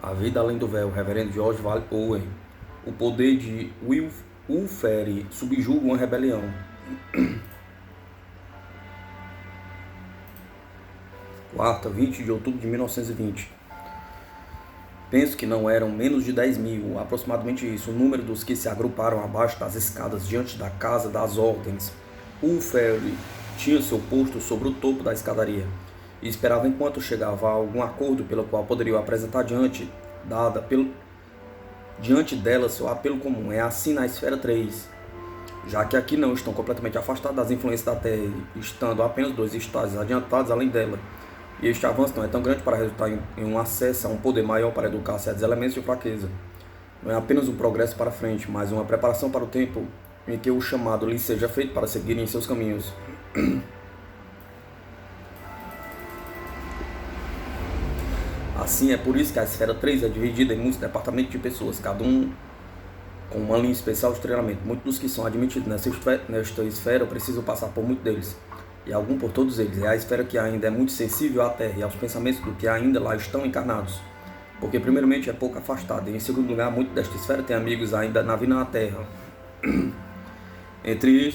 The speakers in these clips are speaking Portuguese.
A Vida Além do Véu, Reverendo George Vale Owen. O poder de Ulfere subjuga uma rebelião. Quarta, 20 de outubro de 1920. Penso que não eram menos de 10.000, aproximadamente isso, o número dos que se agruparam abaixo das escadas diante da Casa das Ordens. Ulfere tinha seu posto sobre o topo da escadaria e esperava enquanto chegava a algum acordo pelo qual poderiam apresentar diante dela seu apelo comum. É assim na Esfera 3, já que aqui não estão completamente afastados das influências da Terra, estando apenas 2 estágios adiantados além dela. E este avanço não é tão grande para resultar em um acesso a um poder maior para educar certos elementos de fraqueza. Não é apenas um progresso para frente, mas uma preparação para o tempo em que o chamado lhe seja feito para seguirem em seus caminhos. Assim, é por isso que a Esfera 3 é dividida em muitos departamentos de pessoas, cada um com uma linha especial de treinamento. Muitos dos que são admitidos nesta esfera precisam passar por muitos deles, e algum por todos eles. É a esfera que ainda é muito sensível à Terra e aos pensamentos do que ainda lá estão encarnados, porque primeiramente é pouco afastada, e em segundo lugar, muito desta esfera tem amigos ainda na vida na Terra. Entre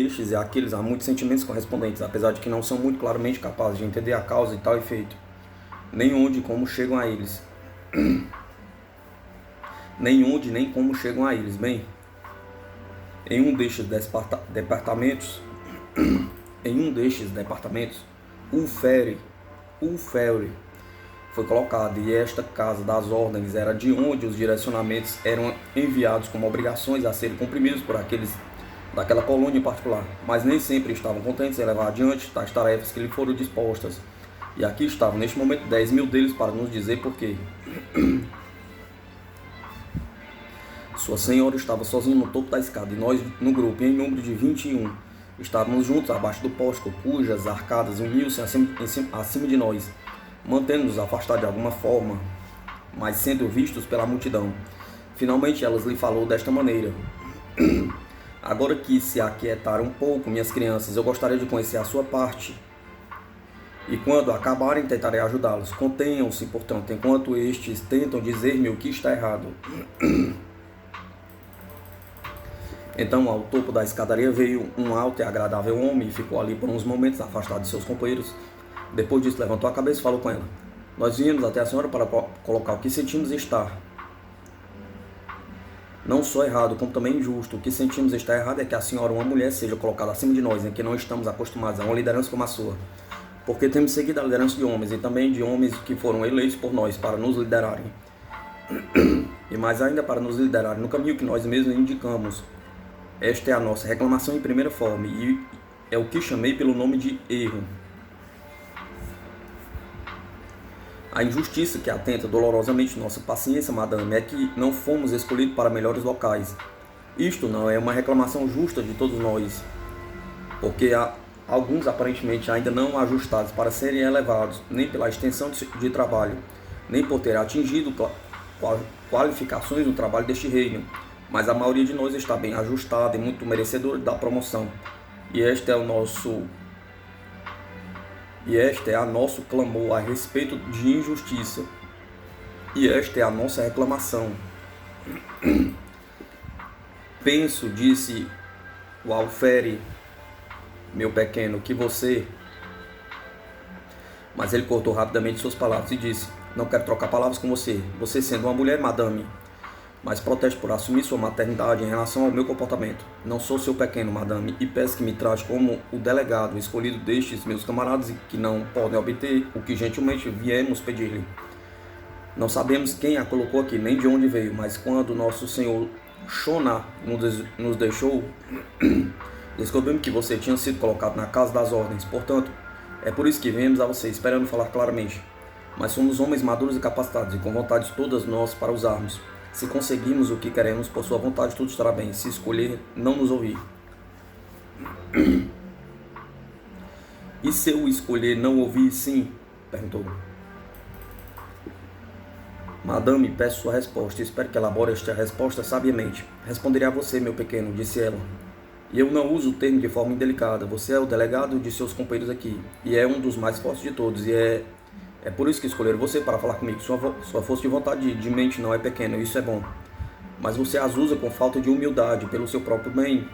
estes e aqueles há muitos sentimentos correspondentes, apesar de que não são muito claramente capazes de entender a causa de tal efeito, nem onde e como chegam a eles. Nem como chegam a eles. Bem, em um destes departamentos, Ulfere foi colocado, e esta Casa das Ordens era de onde os direcionamentos eram enviados como obrigações a serem cumpridos por aqueles daquela colônia em particular, mas nem sempre estavam contentes em levar adiante tais tarefas que lhe foram dispostas. E aqui estavam, neste momento, 10.000 deles para nos dizer por quê. Sua senhora estava sozinha no topo da escada, e nós, no grupo, em número de 21, estávamos juntos abaixo do pórtico, cujas arcadas uniam-se acima de nós, mantendo-nos afastados de alguma forma, mas sendo vistos pela multidão. Finalmente, elas lhe falou desta maneira: agora que se aquietaram um pouco, minhas crianças, eu gostaria de conhecer a sua parte. E quando acabarem, tentarei ajudá-los. Contenham-se, portanto, enquanto estes tentam dizer-me o que está errado. Então, ao topo da escadaria veio um alto e agradável homem e ficou ali por uns momentos afastado de seus companheiros. Depois disso, levantou a cabeça e falou com ela: nós viemos até a senhora para colocar o que sentimos estar não só errado, como também injusto. O que sentimos estar errado é que a senhora, uma mulher, seja colocada acima de nós, em que não estamos acostumados a uma liderança como a sua, porque temos seguido a liderança de homens, e também de homens que foram eleitos por nós para nos liderarem, e mais ainda para nos liderarem no caminho que nós mesmos indicamos. Esta é a nossa reclamação em primeira forma, e é o que chamei pelo nome de erro. A injustiça que atenta dolorosamente nossa paciência, madame, é que não fomos escolhidos para melhores locais. Isto não é uma reclamação justa de todos nós, porque há alguns aparentemente ainda não ajustados para serem elevados, nem pela extensão de trabalho, nem por ter atingido qualificações no trabalho deste reino, mas a maioria de nós está bem ajustada e muito merecedora da promoção. E este é a nosso clamor a respeito de injustiça. E esta é a nossa reclamação. Penso, disse o Alfere, meu pequeno, que você... Mas ele cortou rapidamente suas palavras e disse: não quero trocar palavras com você. Você sendo uma mulher, madame, mas proteste por assumir sua maternidade em relação ao meu comportamento. Não sou seu pequeno, madame, e peço que me trate como o delegado escolhido destes meus camaradas e que não podem obter o que gentilmente viemos pedir-lhe. Não sabemos quem a colocou aqui, nem de onde veio, mas quando nosso senhor Shona nos deixou, descobrimos que você tinha sido colocado na Casa das Ordens. Portanto, é por isso que viemos a você, esperando falar claramente. Mas somos homens maduros e capacitados, e com vontades todas nós para usarmos. Se conseguirmos o que queremos, por sua vontade, tudo estará bem. Se escolher não nos ouvir. E se eu escolher não ouvir, sim? Perguntou. Madame, peço sua resposta. Espero que elabore esta resposta sabiamente. Responderei a você, meu pequeno, disse ela. E eu não uso o termo de forma indelicada. Você é o delegado de seus companheiros aqui, e é um dos mais fortes de todos, e é É por isso que escolheram você para falar comigo. Sua força de vontade de mente não é pequena, isso é bom. Mas você as usa com falta de humildade, pelo seu próprio bem,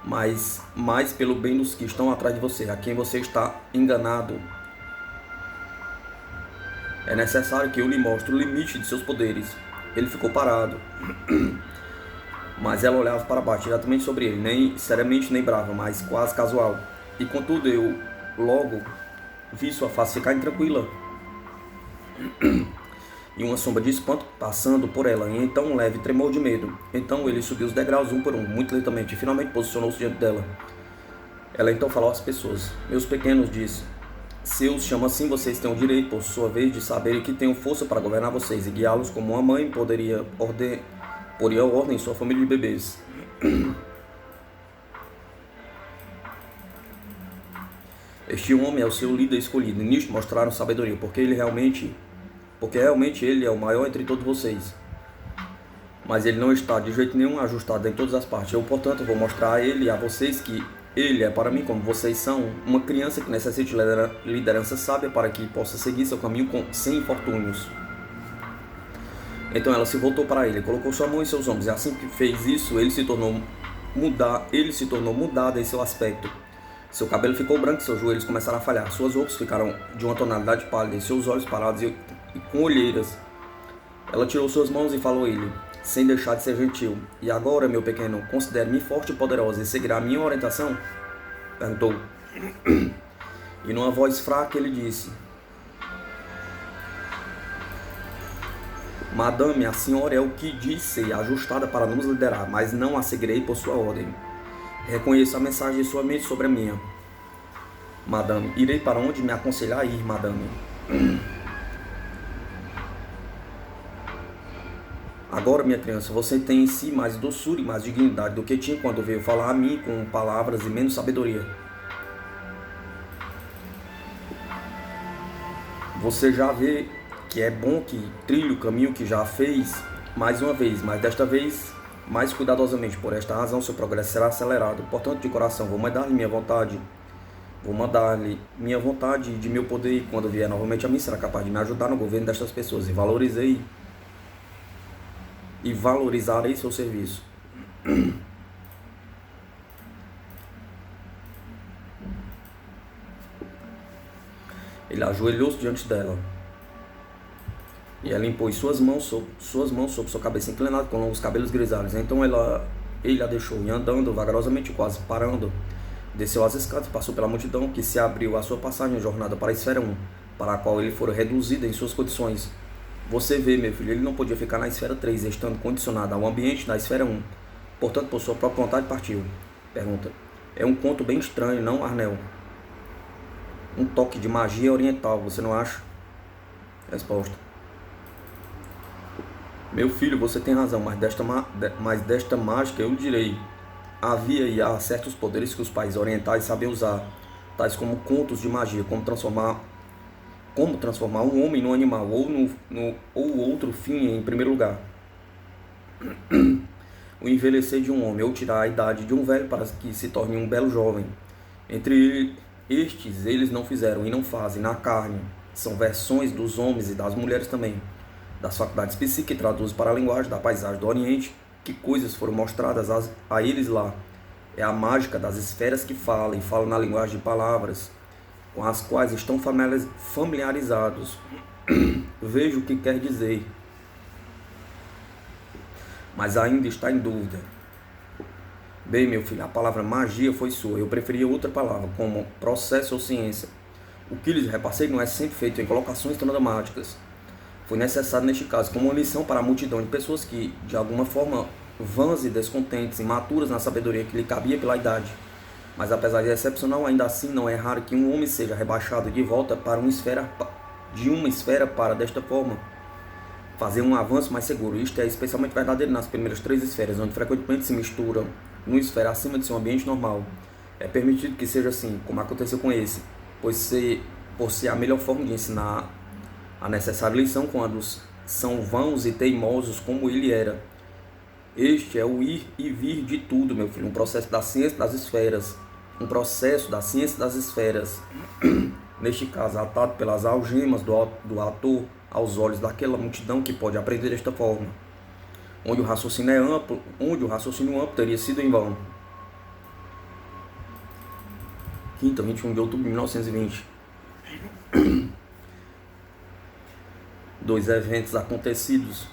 mas mais pelo bem dos que estão atrás de você, a quem você está enganado. É necessário que eu lhe mostre o limite de seus poderes. Ele ficou parado, mas ela olhava para baixo, diretamente sobre ele, nem seriamente nem brava, mas quase casual. E contudo eu logo vi sua face ficar intranquila, e uma sombra de espanto passando por ela, e então um leve tremor de medo. Então ele subiu os degraus um por um, muito lentamente, e finalmente posicionou-se diante dela. Ela então falou às pessoas: meus pequenos, disse, se eu os chamo assim, vocês têm o direito, por sua vez, de saberem que tenho força para governar vocês e guiá-los como uma mãe poria ordem em sua família de bebês. Este homem é o seu líder escolhido, e nisto mostraram sabedoria, porque realmente ele é o maior entre todos vocês. Mas ele não está de jeito nenhum ajustado em todas as partes. Eu, portanto, vou mostrar a ele e a vocês que ele é para mim, como vocês são, uma criança que necessita de liderança sábia para que possa seguir seu caminho sem infortúnios. Então ela se voltou para ele, colocou sua mão em seus ombros, e assim que fez isso, ele se tornou mudado em seu aspecto. Seu cabelo ficou branco e seus joelhos começaram a falhar. Suas roupas ficaram de uma tonalidade pálida e seus olhos parados e com olheiras. Ela tirou suas mãos e falou a ele, sem deixar de ser gentil: e agora, meu pequeno, considere-me forte e poderosa e seguirá a minha orientação? Perguntou. E numa voz fraca ele disse: Madame, a senhora é o que disse, ajustada para nos liderar, mas não a seguirei por sua ordem. Reconheço a mensagem de sua mente sobre a minha. Madame, irei para onde me aconselhar a ir, madame. Agora, minha criança, você tem em si mais doçura e mais dignidade do que tinha quando veio falar a mim com palavras e menos sabedoria. Você já vê que é bom que trilhe o caminho que já fez mais uma vez, mas desta vez mais cuidadosamente. Por esta razão, seu progresso será acelerado. Portanto, de coração, vou mandar-lhe minha vontade de meu poder, e quando vier novamente a mim, será capaz de me ajudar no governo destas pessoas, e valorizarei seu serviço. Ele ajoelhou-se diante dela, e ela impôs suas mãos sobre sua cabeça inclinada, com longos cabelos grisalhos. Então ele a deixou, e andando vagarosamente, quase parando, desceu as escadas e passou pela multidão, que se abriu à sua passagem a jornada para a esfera 1, para a qual ele fora reduzido em suas condições. Você vê, meu filho, ele não podia ficar na esfera 3, estando condicionado ao ambiente da esfera 1. Portanto, por sua própria vontade, partiu. Pergunta: é um conto bem estranho, não, Arnel? Um toque de magia oriental, você não acha? Resposta: meu filho, você tem razão, mas desta mágica eu direi. Havia e há certos poderes que os países orientais sabem usar, tais como contos de magia, como transformar um homem num animal, ou outro fim em primeiro lugar. O envelhecer de um homem, ou tirar a idade de um velho para que se torne um belo jovem. Entre estes, eles não fizeram e não fazem na carne. São versões dos homens e das mulheres também, das faculdades psíquicas, que traduzem para a linguagem da paisagem do Oriente, que coisas foram mostradas a eles lá. É a mágica das esferas que falam, e falam na linguagem de palavras, com as quais estão familiarizados. Vejo o que quer dizer, mas ainda está em dúvida. Bem, meu filho, a palavra magia foi sua. Eu preferia outra palavra, como processo ou ciência. O que lhes repassei não é sempre feito em colocações dramáticas. Foi necessário neste caso, como uma lição para a multidão de pessoas que, de alguma forma, vãs e descontentes, imaturas na sabedoria que lhe cabia pela idade. Mas apesar de excepcional, ainda assim não é raro que um homem seja rebaixado de volta para uma esfera para, desta forma, fazer um avanço mais seguro. Isto é especialmente verdadeiro nas primeiras 3 esferas, onde frequentemente se misturam numa esfera acima de seu ambiente normal. É permitido que seja assim, como aconteceu com esse, por ser a melhor forma de ensinar a necessária lição quando são vãos e teimosos como ele era. Este é o ir e vir de tudo, meu filho, um processo da ciência das esferas. neste caso atado pelas algemas do ator aos olhos daquela multidão que pode aprender desta forma, onde o raciocínio é amplo, onde o raciocínio amplo teria sido em vão. Quinta, 21 de outubro de 1920. Dos eventos acontecidos,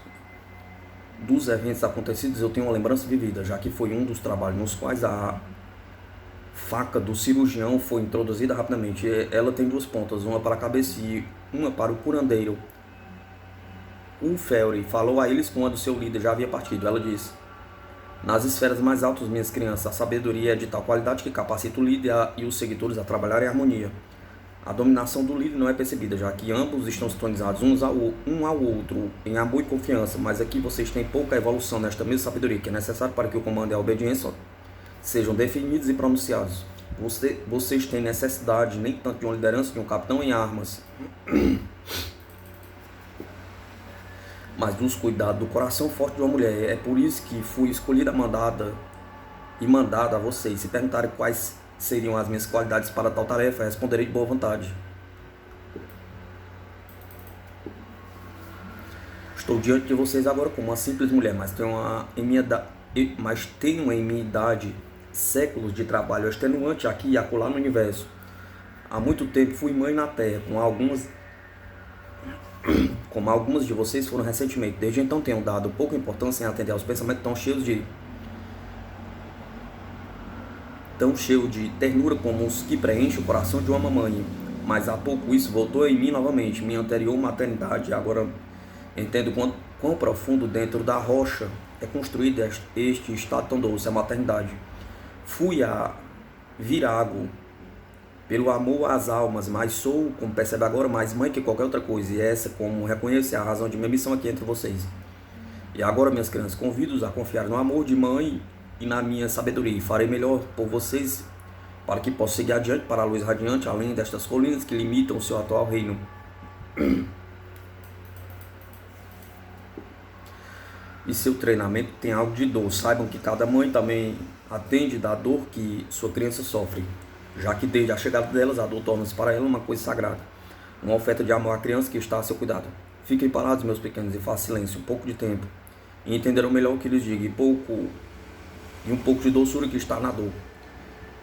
eu tenho uma lembrança vivida, já que foi um dos trabalhos nos quais a faca do cirurgião foi introduzida rapidamente. Ela tem duas pontas, uma para a cabeça e uma para o curandeiro. O Ferry falou a eles quando seu líder já havia partido. Ela disse: nas esferas mais altas, minhas crianças, a sabedoria é de tal qualidade que capacita o líder e os seguidores a trabalhar em harmonia. A dominação do líder não é percebida, já que ambos estão sintonizados um ao outro em amor e confiança, mas aqui vocês têm pouca evolução nesta mesma sabedoria, que é necessário para que o comando e a obediência sejam definidos e pronunciados. Vocês têm necessidade nem tanto de uma liderança de um capitão em armas, mas dos cuidados do coração forte de uma mulher. É por isso que fui escolhida, mandada a vocês. Se perguntarem quais seriam as minhas qualidades para tal tarefa, responderei de boa vontade. Estou diante de vocês agora como uma simples mulher, mas tenho em minha idade séculos de trabalho extenuante aqui e acolá no universo. Há muito tempo fui mãe na Terra, como algumas de vocês foram recentemente. Desde então tenho dado pouca importância em atender aos pensamentos tão cheios de ternura como os que preenchem o coração de uma mamãe. Mas há pouco isso voltou em mim novamente, minha anterior maternidade. Agora entendo quão profundo dentro da rocha é construído este estado tão doce, a maternidade. Fui a virago pelo amor às almas, mas sou, como percebe agora, mais mãe que qualquer outra coisa. E essa, como reconheço, é a razão de minha missão aqui entre vocês. E agora, minhas crianças, convido-os a confiar no amor de mãe e na minha sabedoria. Farei melhor por vocês para que possam seguir adiante para a luz radiante, além destas colinas que limitam o seu atual reino. E seu treinamento tem algo de dor. Saibam que cada mãe também atende da dor que sua criança sofre, já que desde a chegada delas, a dor torna-se para ela uma coisa sagrada, uma oferta de amor à criança que está a seu cuidado. Fiquem parados, meus pequenos, e façam silêncio um pouco de tempo, e entenderão melhor o que lhes digo, e um pouco de doçura que está na dor.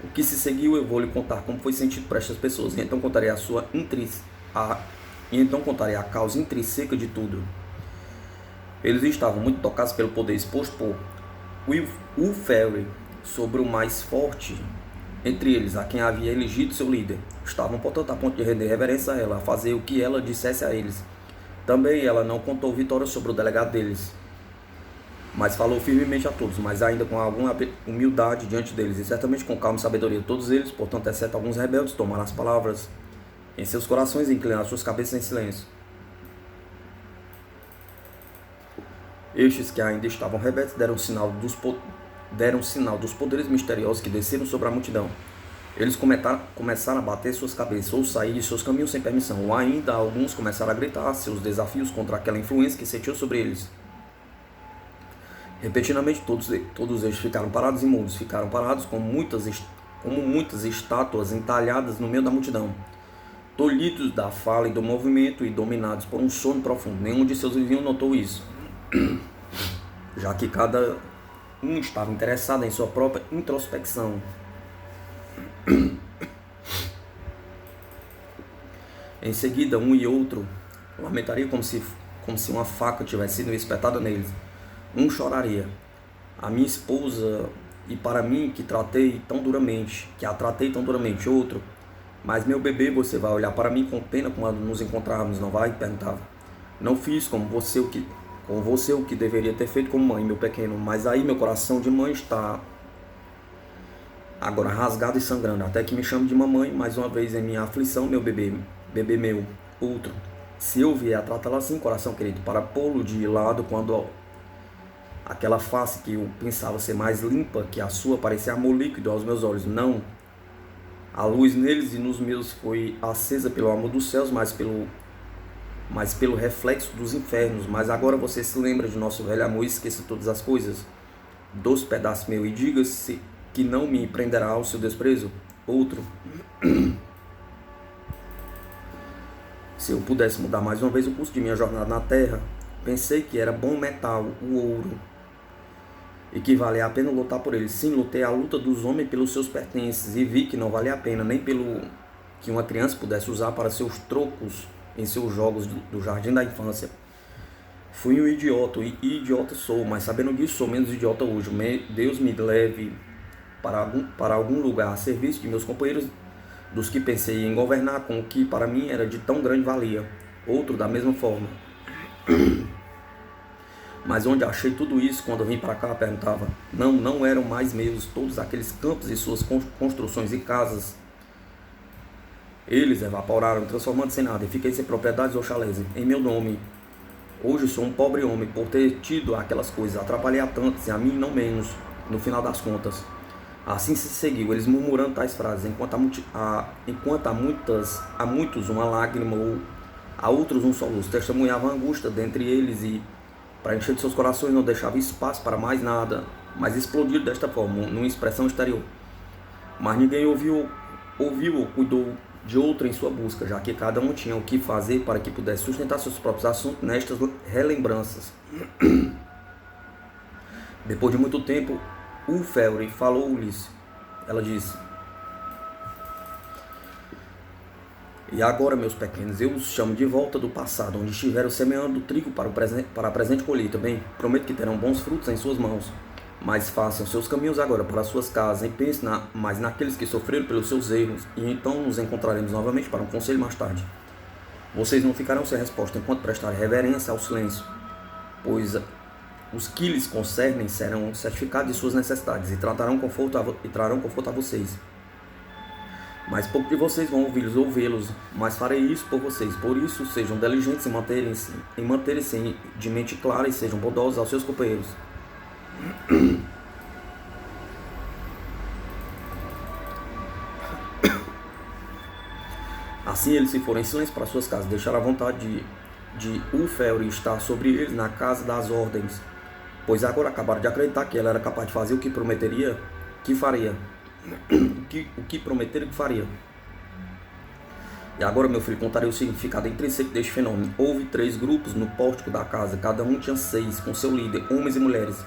O que se seguiu, eu vou lhe contar como foi sentido por estas pessoas, e então contarei a causa intrínseca de tudo. Eles estavam muito tocados pelo poder exposto por Will Ferry sobre o mais forte entre eles, a quem havia elegido seu líder. Estavam, portanto, a ponto de render reverência a ela, a fazer o que ela dissesse a eles. Também ela não contou vitória sobre o delegado deles, mas falou firmemente a todos, mas ainda com alguma humildade diante deles, e certamente com calma e sabedoria. Todos eles, portanto, exceto alguns rebeldes, tomaram as palavras em seus corações e inclinaram suas cabeças em silêncio. Estes que ainda estavam rebeldes deram sinal dos poderes misteriosos que desceram sobre a multidão. Eles começaram a bater suas cabeças, ou sair de seus caminhos sem permissão, ou ainda alguns começaram a gritar seus desafios contra aquela influência que sentiu sobre eles. Repentinamente, todos eles ficaram parados e mudos, ficaram parados como muitas estátuas entalhadas no meio da multidão, tolhidos da fala e do movimento e dominados por um sono profundo. Nenhum de seus vizinhos notou isso, já que cada um estava interessado em sua própria introspecção. Em seguida, um e outro lamentariam como se uma faca tivesse sido espetada neles. Um choraria: a minha esposa, e para mim que a tratei tão duramente. Outro: mas meu bebê, você vai olhar para mim com pena quando nos encontrarmos, não vai? Perguntava. Não fiz com você o que deveria ter feito como mãe, meu pequeno, mas aí meu coração de mãe está agora rasgado e sangrando, até que me chame de mamãe mais uma vez em minha aflição, meu bebê meu. Outro: se eu vier a tratá-la assim, coração querido, para pô-lo de lado quando aquela face que eu pensava ser mais limpa que a sua parecia amor líquido aos meus olhos. Não, a luz neles e nos meus foi acesa pelo amor dos céus, mas pelo reflexo dos infernos. Mas agora você se lembra de nosso velho amor e esqueça todas as coisas. Doce pedaço meu, e diga-se que não me prenderá ao seu desprezo. Outro: Se eu pudesse mudar mais uma vez o curso de minha jornada na Terra, pensei que era bom metal, o ouro, e que valia a pena lutar por ele. Sim, lutei a luta dos homens pelos seus pertences e vi que não valia a pena nem pelo que uma criança pudesse usar para seus trocos em seus jogos do jardim da infância. Fui um idiota e idiota sou, mas sabendo disso sou menos idiota hoje. Deus me leve para algum lugar a serviço de meus companheiros, dos que pensei em governar com o que para mim era de tão grande valia. Outro da mesma forma. Mas onde achei tudo isso quando eu vim para cá? Perguntava. Não eram mais meus todos aqueles campos e suas construções e casas. Eles evaporaram, transformando-se em nada, e fiquei sem propriedades ou chalés em meu nome. Hoje sou um pobre homem por ter tido aquelas coisas, atrapalhei a tantos e a mim não menos, no final das contas. Assim se seguiu, eles murmurando tais frases, enquanto a muitos uma lágrima ou a outros um soluço, testemunhava a angústia dentre eles e, para encher de seus corações, não deixava espaço para mais nada, mas explodiram desta forma, numa expressão exterior. Mas ninguém ouviu ou cuidou de outra em sua busca, já que cada um tinha o que fazer para que pudesse sustentar seus próprios assuntos nestas relembranças. Depois de muito tempo, Ulfere falou-lhes. Ela disse: E agora, meus pequenos, eu os chamo de volta do passado, onde estiveram semeando trigo para a presente colheita. Bem, prometo que terão bons frutos em suas mãos. Mas façam seus caminhos agora para suas casas, e pensem mais naqueles que sofreram pelos seus erros, e então nos encontraremos novamente para um conselho mais tarde. Vocês não ficarão sem resposta enquanto prestarem reverência ao silêncio, pois os que lhes concernem serão certificados de suas necessidades e trarão conforto a vocês. Mas pouco de vocês vão ouvi-los, mas farei isso por vocês. Por isso, sejam diligentes em manterem-se de mente clara e sejam bondosos aos seus companheiros. Assim eles se foram em silêncio para suas casas, deixaram a vontade de Ulfere estar sobre eles na casa das ordens, pois agora acabaram de acreditar que ela era capaz de fazer o que prometeria que faria. O que prometeram que faria. E agora, meu filho, contarei o significado intrínseco deste fenômeno. Houve 3 grupos no pórtico da casa, cada um tinha 6, com seu líder, homens e mulheres.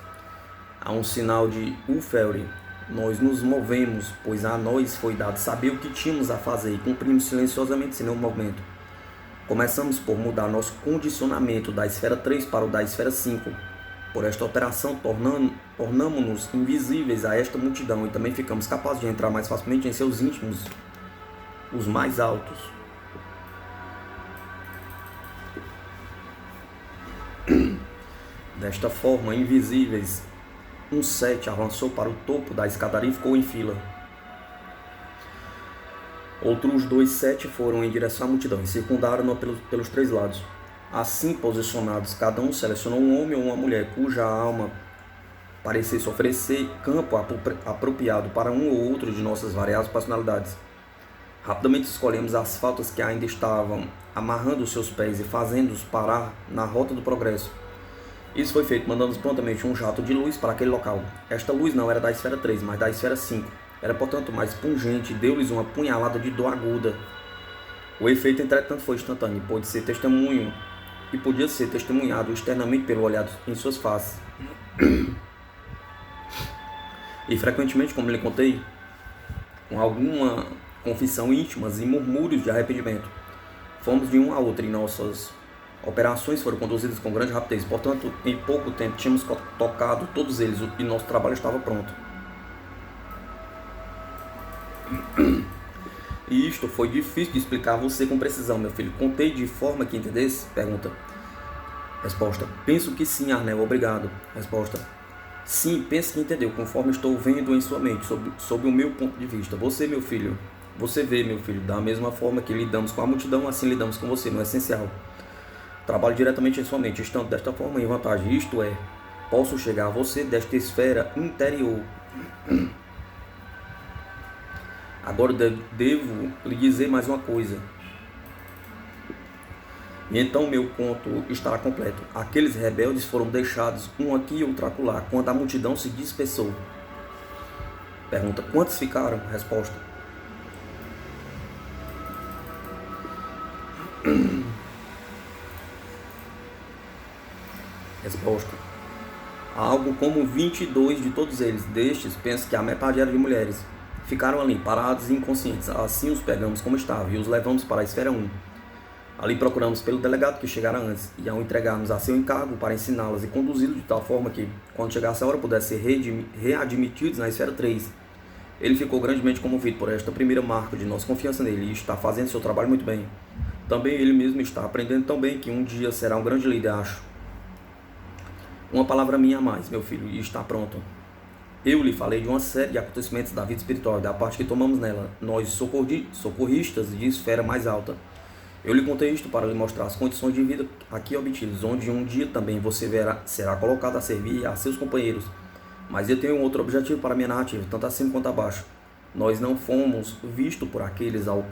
Há um sinal de Ulfere. Nós nos movemos, pois a nós foi dado saber o que tínhamos a fazer e cumprimos silenciosamente sem nenhum movimento. Começamos por mudar nosso condicionamento da esfera 3 para o da esfera 5. Por esta operação, tornamos-nos invisíveis a esta multidão e também ficamos capazes de entrar mais facilmente em seus íntimos, os mais altos. Desta forma, invisíveis, um 7 avançou para o topo da escadaria e ficou em fila. Outros 2 7 foram em direção à multidão e circundaram-na pelos 3 lados. Assim posicionados, cada um selecionou um homem ou uma mulher cuja alma parecesse oferecer campo apropriado para um ou outro de nossas variadas personalidades. Rapidamente escolhemos as faltas que ainda estavam amarrando os seus pés e fazendo-os parar na rota do progresso. Isso foi feito mandando prontamente um jato de luz para aquele local. Esta luz não era da esfera 3, mas da esfera 5. Era, portanto, mais pungente e deu-lhes uma punhalada de dor aguda. O efeito, entretanto, foi instantâneo e podia ser testemunhado externamente pelo olhar em suas faces. E frequentemente, como lhe contei, com alguma confissão íntimas e murmúrios de arrependimento. Fomos de um a outro e nossas operações foram conduzidas com grande rapidez. Portanto, em pouco tempo tínhamos tocado todos eles e nosso trabalho estava pronto. E isto foi difícil de explicar a você com precisão, meu filho. Contei de forma que entendesse? Pergunta. Resposta. Penso que sim, Arnel. Obrigado. Resposta. Sim, penso que entendeu, conforme estou vendo em sua mente, sob o meu ponto de vista. Você vê, meu filho, da mesma forma que lidamos com a multidão, assim lidamos com você, no essencial. Trabalho diretamente em sua mente, estando desta forma em vantagem, isto é, posso chegar a você desta esfera interior. Agora devo lhe dizer mais uma coisa. E então meu conto estará completo. Aqueles rebeldes foram deixados, um aqui e outro acolá, quando a multidão se dispersou. Pergunta, quantos ficaram? Resposta. Resposta. Algo como 22 de todos eles. Destes, penso que a metade era de mulheres. Ficaram ali, parados e inconscientes. Assim os pegamos como estavam e os levamos para a esfera 1. Ali procuramos pelo delegado que chegara antes, e ao entregarmos a seu encargo para ensiná-las e conduzi-los de tal forma que, quando chegasse a hora, pudessem ser readmitidos na esfera 3. Ele ficou grandemente comovido por esta primeira marca de nossa confiança nele e está fazendo seu trabalho muito bem. Também ele mesmo está aprendendo tão bem que um dia será um grande líder, acho. Uma palavra minha a mais, meu filho, e está pronto. Eu lhe falei de uma série de acontecimentos da vida espiritual, da parte que tomamos nela, nós socorristas de esfera mais alta. Eu lhe contei isto para lhe mostrar as condições de vida aqui obtidas, onde um dia também você será colocado a servir a seus companheiros. Mas eu tenho um outro objetivo para minha narrativa, tanto acima quanto abaixo. Nós não fomos vistos por aqueles aos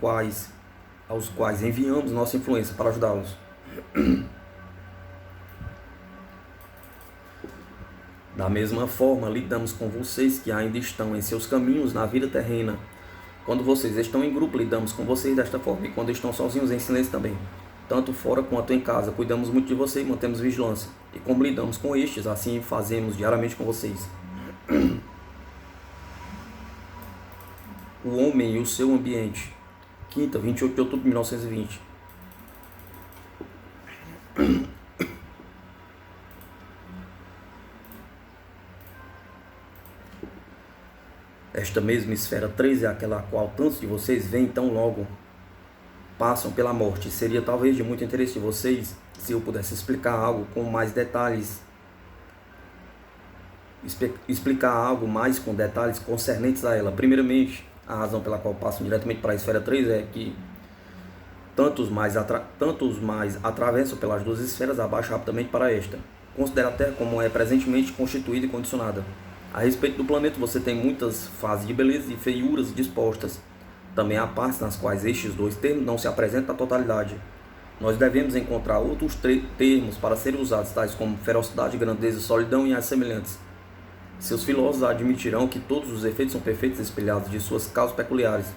quais enviamos nossa influência para ajudá-los. Da mesma forma, lidamos com vocês que ainda estão em seus caminhos na vida terrena. Quando vocês estão em grupo, lidamos com vocês desta forma, e quando estão sozinhos, em silêncio também. Tanto fora quanto em casa, cuidamos muito de vocês e mantemos vigilância. E como lidamos com estes, assim fazemos diariamente com vocês. O homem e o seu ambiente. Quinta, 28 de outubro de 1920. Esta mesma esfera 3 é aquela a qual tantos de vocês veem tão logo passam pela morte. Seria talvez de muito interesse de vocês se eu pudesse explicar algo com mais detalhes, explicar algo mais com detalhes concernentes a ela. Primeiramente, a razão pela qual passam diretamente para a esfera 3 é que tantos mais atravessam pelas duas esferas abaixo rapidamente para esta. Considere a Terra como é presentemente constituída e condicionada. A respeito do planeta, você tem muitas fases de beleza e feiuras dispostas. Também há partes nas quais estes dois termos não se apresentam na totalidade. Nós devemos encontrar outros termos para serem usados, tais como ferocidade, grandeza, solidão e as semelhantes. Seus filósofos admitirão que todos os efeitos são perfeitos espelhados de suas causas peculiares.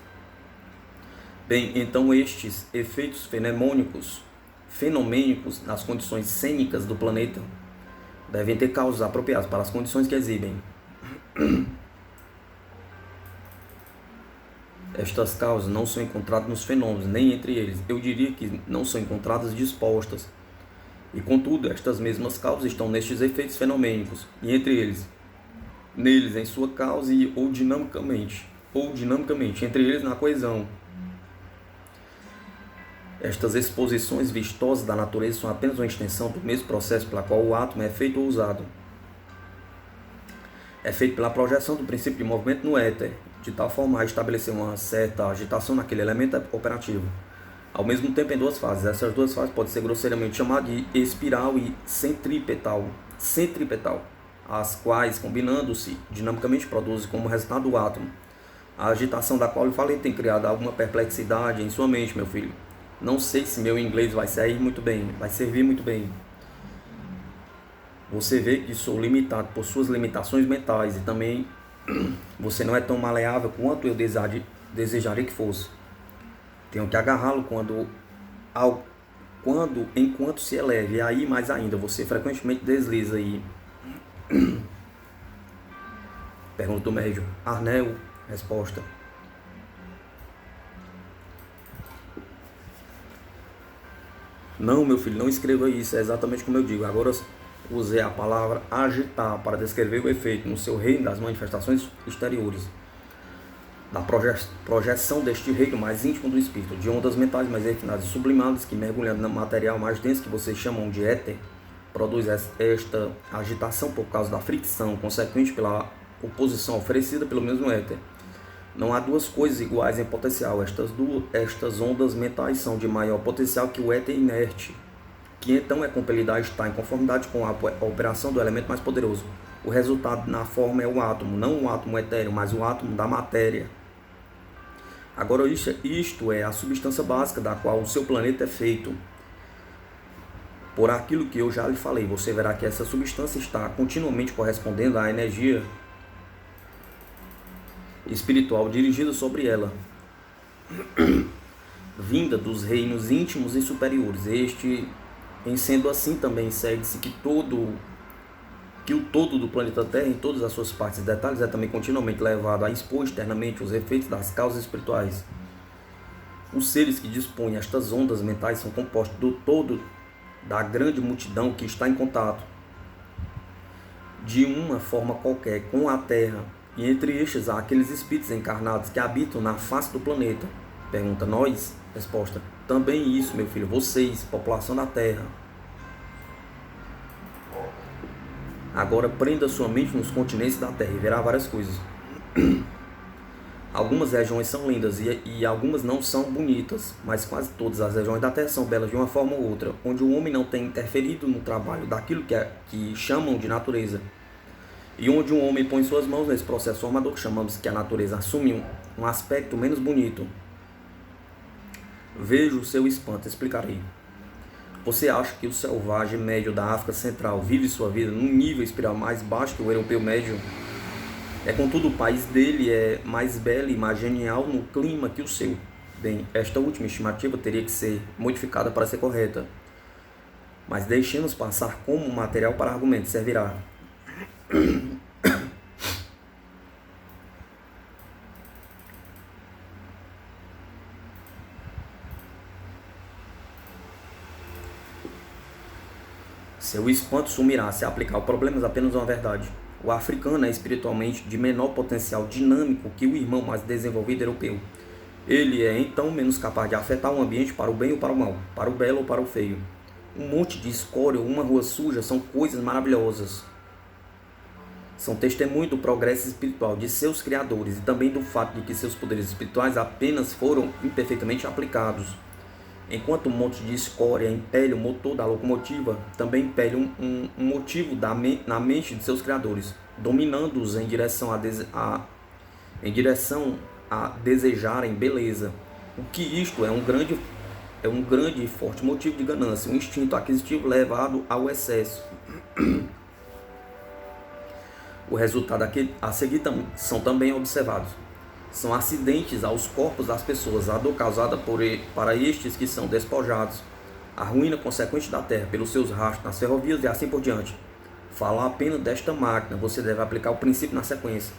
Bem, então estes efeitos fenomênicos nas condições cênicas do planeta devem ter causas apropriadas para as condições que exibem. Estas causas não são encontradas nos fenômenos, nem entre eles. Eu diria que não são encontradas dispostas. E contudo, estas mesmas causas estão nestes efeitos fenomênicos, e entre eles, neles em sua causa ou dinamicamente, entre eles na coesão. Estas exposições vistosas da natureza são apenas uma extensão do mesmo processo pela qual o átomo é feito ou usado. É feito pela projeção do princípio de movimento no éter, de tal forma a estabelecer uma certa agitação naquele elemento operativo. Ao mesmo tempo em duas fases. Essas duas fases podem ser grosseiramente chamadas de espiral e centripetal, as quais, combinando-se dinamicamente, produzem como resultado o átomo. A agitação da qual eu falei tem criado alguma perplexidade em sua mente, meu filho. Não sei se meu inglês vai servir muito bem. Você vê que sou limitado por suas limitações mentais e também você não é tão maleável quanto eu desejaria que fosse. Tenho que agarrá-lo enquanto se eleve, e aí mais ainda, você frequentemente desliza aí. Pergunta do médium. Arnel, resposta. Não, meu filho, não escreva isso, é exatamente como eu digo. Agora usei a palavra agitar para descrever o efeito no seu reino das manifestações exteriores, da projeção deste reino mais íntimo do espírito, de ondas mentais mais refinadas e sublimadas que, mergulhando no material mais denso que vocês chamam de éter, produz esta agitação por causa da fricção consequente pela oposição oferecida pelo mesmo éter. Não há duas coisas iguais em potencial. Estas ondas mentais são de maior potencial que o éter inerte, que então é compelido a estar em conformidade com a operação do elemento mais poderoso. O resultado na forma é o átomo, não o átomo etéreo, mas o átomo da matéria. Agora, isto é a substância básica da qual o seu planeta é feito. Por aquilo que eu já lhe falei, você verá que essa substância está continuamente correspondendo à energia espiritual dirigida sobre ela, vinda dos reinos íntimos e superiores. Em sendo assim, também segue-se que o todo do planeta Terra, em todas as suas partes e detalhes, é também continuamente levado a expor externamente os efeitos das causas espirituais. Os seres que dispõem estas ondas mentais são compostos do todo da grande multidão que está em contato, de uma forma qualquer, com a Terra, e entre estes há aqueles espíritos encarnados que habitam na face do planeta. Pergunta: nós? Resposta: também isso, meu filho, vocês, população da Terra. Agora prenda sua mente nos continentes da Terra e verá várias coisas. Algumas regiões são lindas e algumas não são bonitas, mas quase todas as regiões da Terra são belas de uma forma ou outra, onde o homem não tem interferido no trabalho daquilo que chamam de natureza, e onde um homem põe suas mãos nesse processo formador que chamamos que a natureza assume um aspecto menos bonito. Veja o seu espanto, explicarei. Você acha que o selvagem médio da África Central vive sua vida num nível espiritual mais baixo que o europeu médio? Contudo, o país dele é mais belo e mais genial no clima que o seu. Bem, esta última estimativa teria que ser modificada para ser correta, mas deixemos passar como material para argumento, servirá. Seu espanto sumirá se aplicar o problema apenas uma verdade. O africano é espiritualmente de menor potencial dinâmico que o irmão mais desenvolvido europeu. Ele é então menos capaz de afetar o ambiente para o bem ou para o mal, para o belo ou para o feio. Um monte de escória ou uma rua suja são coisas maravilhosas. São testemunho do progresso espiritual de seus criadores e também do fato de que seus poderes espirituais apenas foram imperfeitamente aplicados. Enquanto um monte de escória impele o motor da locomotiva, também impele um motivo na mente de seus criadores, dominando-os em direção a desejarem beleza. O que isto é um grande e forte motivo de ganância, um instinto aquisitivo levado ao excesso. O resultado a seguir são também observados. São acidentes aos corpos das pessoas, a dor causada para estes que são despojados, a ruína consequente da terra pelos seus rastros nas ferrovias e assim por diante. Falar apenas desta máquina, você deve aplicar o princípio na sequência.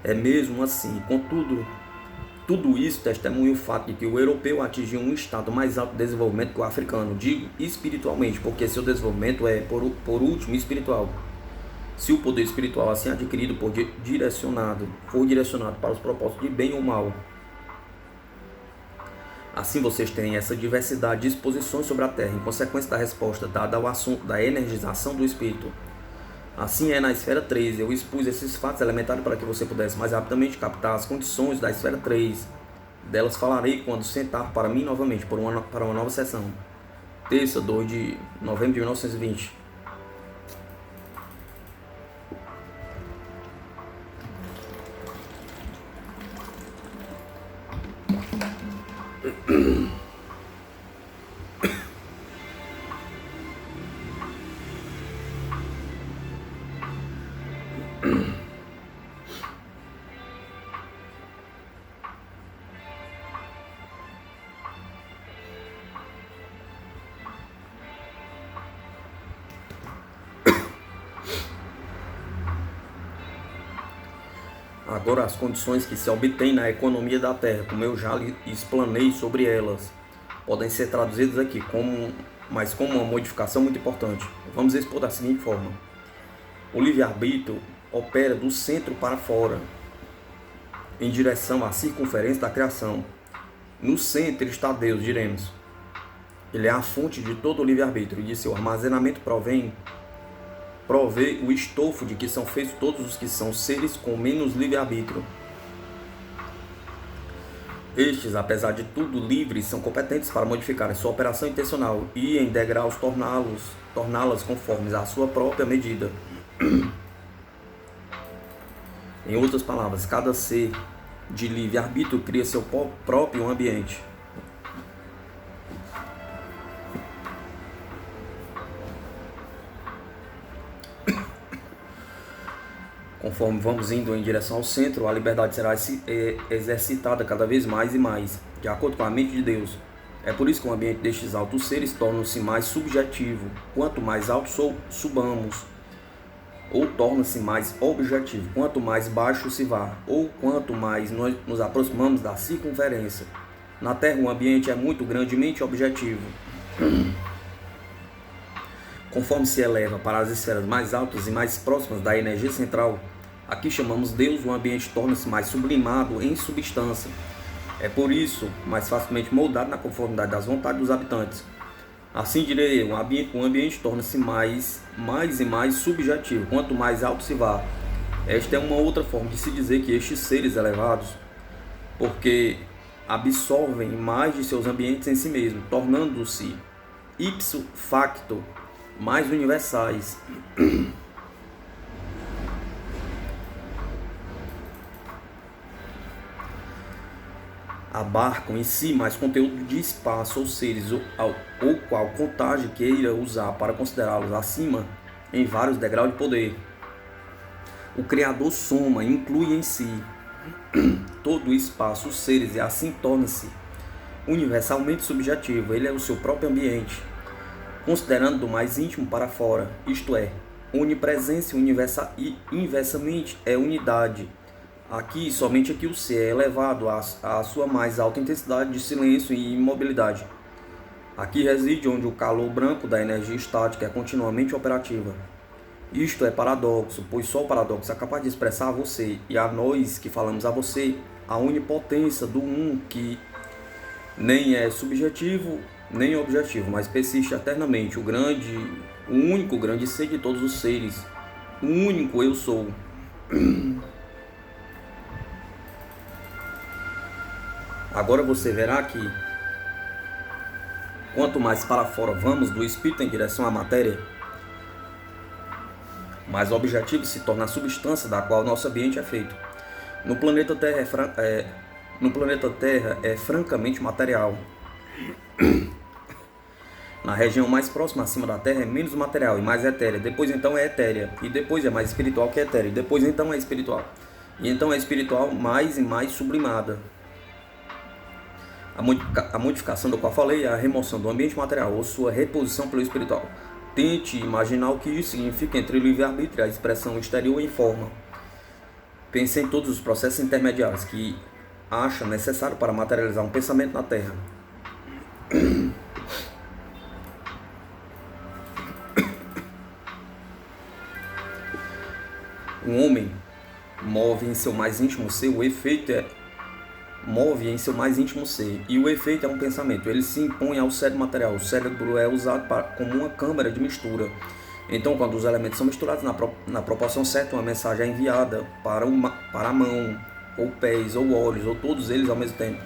É mesmo assim, contudo, tudo isso testemunha o fato de que o europeu atingiu um estado mais alto de desenvolvimento que o africano, digo espiritualmente, porque seu desenvolvimento é, por último, espiritual. Se o poder espiritual assim adquirido for direcionado para os propósitos de bem ou mal, assim vocês têm essa diversidade de exposições sobre a Terra, em consequência da resposta dada ao assunto da energização do espírito. Assim é na esfera 3, eu expus esses fatos elementares para que você pudesse mais rapidamente captar as condições da esfera 3. Delas falarei quando sentar para mim novamente, para uma nova sessão. Terça, 2 de novembro de 1920. Agora, as condições que se obtêm na economia da Terra, como eu já explanei sobre elas, podem ser traduzidas aqui, mas como uma modificação muito importante. Vamos expor da seguinte forma. O livre-arbítrio opera do centro para fora, em direção à circunferência da criação. No centro está Deus, diremos. Ele é a fonte de todo o livre-arbítrio, e de seu armazenamento provê o estofo de que são feitos todos os que são seres com menos livre-arbítrio. Estes, apesar de tudo livres, são competentes para modificar a sua operação intencional e, em degraus, torná-las conformes à sua própria medida. Em outras palavras, cada ser de livre-arbítrio cria seu próprio ambiente. Conforme vamos indo em direção ao centro, a liberdade será exercitada cada vez mais e mais, de acordo com a mente de Deus. É por isso que o ambiente destes altos seres torna-se mais subjetivo. Quanto mais alto subamos, ou torna-se mais objetivo, quanto mais baixo se vá, ou quanto mais nós nos aproximamos da circunferência. Na Terra, o ambiente é muito grandemente objetivo. Conforme se eleva para as esferas mais altas e mais próximas da energia central, aqui chamamos Deus, o ambiente torna-se mais sublimado em substância. É por isso mais facilmente moldado na conformidade das vontades dos habitantes. Assim direi eu, o ambiente torna-se mais e mais subjetivo, quanto mais alto se vá. Esta é uma outra forma de se dizer que estes seres elevados, porque absorvem mais de seus ambientes em si mesmos, tornando-se ipso facto mais universais. Abarcam em si mais conteúdo de espaço ou seres, ou qual contagem queira usar para considerá-los acima em vários degraus de poder. O Criador soma e inclui em si todo o espaço, os seres, e assim torna-se universalmente subjetivo. Ele é o seu próprio ambiente, considerando do mais íntimo para fora, isto é, onipresença e inversamente é unidade. Somente aqui o ser é elevado à sua mais alta intensidade de silêncio e imobilidade. Aqui reside onde o calor branco da energia estática é continuamente operativa. Isto é paradoxo, pois só o paradoxo é capaz de expressar a você e a nós que falamos a você a onipotência do que nem é subjetivo nem objetivo, mas persiste eternamente, o único grande ser de todos os seres, o único eu sou. Agora você verá que quanto mais para fora vamos do espírito em direção à matéria, mais objetivo se torna a substância da qual nosso ambiente é feito. No planeta Terra é francamente material. Na região mais próxima acima da Terra é menos material e mais etérea. Depois então é etérea. E depois é mais espiritual que etérea. E depois então é espiritual. E então é espiritual mais e mais sublimada. A modificação do qual falei é a remoção do ambiente material ou sua reposição pelo espiritual. Tente imaginar o que isso significa entre o livre-arbítrio e a expressão exterior em forma. Pense em todos os processos intermediários que acha necessário para materializar um pensamento na Terra. Um homem move em seu mais íntimo ser, move em seu mais íntimo ser, e o efeito é um pensamento. Ele se impõe ao cérebro material. O cérebro é usado como uma câmara de mistura. Então, quando os elementos são misturados na proporção certa, uma mensagem é enviada para a mão, ou pés, ou olhos, ou todos eles ao mesmo tempo.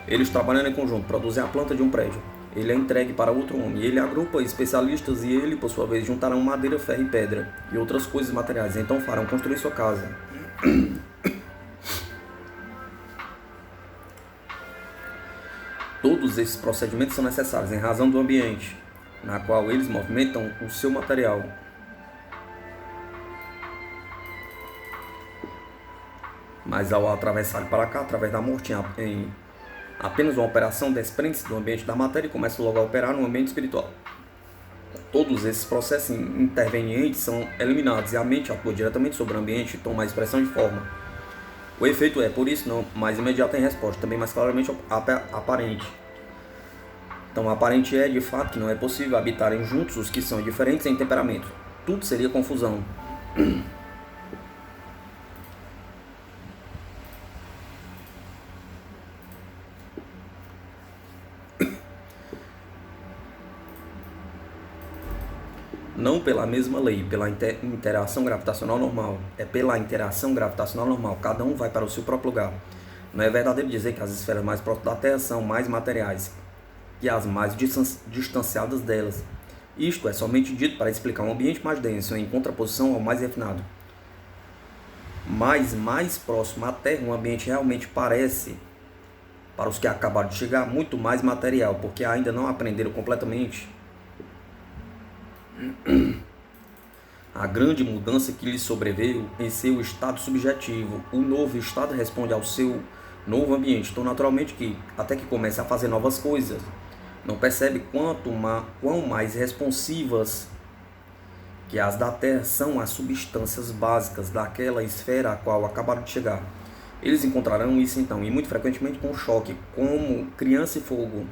Eles trabalhando em conjunto, produzem a planta de um prédio. Ele é entregue para outro homem. Ele agrupa especialistas e ele, por sua vez, juntarão madeira, ferro e pedra e outras coisas materiais. Então farão construir sua casa. Todos esses procedimentos são necessários em razão do ambiente na qual eles movimentam o seu material. Mas ao atravessar para cá, através da morte, em apenas uma operação, desprende-se do ambiente da matéria e começa logo a operar no ambiente espiritual. Todos esses processos intervenientes são eliminados e a mente atua diretamente sobre o ambiente e toma a expressão de forma. O efeito é, por isso, não mais imediato em resposta, também mais claramente aparente. Então, aparente é, de fato, que não é possível habitarem juntos os que são diferentes em temperamento. Tudo seria confusão. Não pela mesma lei, pela interação gravitacional normal. É pela interação gravitacional normal. Cada um vai para o seu próprio lugar. Não é verdadeiro dizer que as esferas mais próximas da Terra são mais materiais que as mais distanciadas delas. Isto é somente dito para explicar um ambiente mais denso, em contraposição ao mais refinado. Mas mais próximo à Terra, um ambiente realmente parece, para os que acabaram de chegar, muito mais material, porque ainda não aprenderam completamente a grande mudança que lhe sobreveio em seu estado subjetivo. O novo estado responde ao seu novo ambiente, tão naturalmente que, até que comece a fazer novas coisas, não percebe quão mais responsivas que as da Terra são as substâncias básicas daquela esfera a qual acabaram de chegar. Eles encontrarão isso então, e muito frequentemente com choque, como criança e fogo.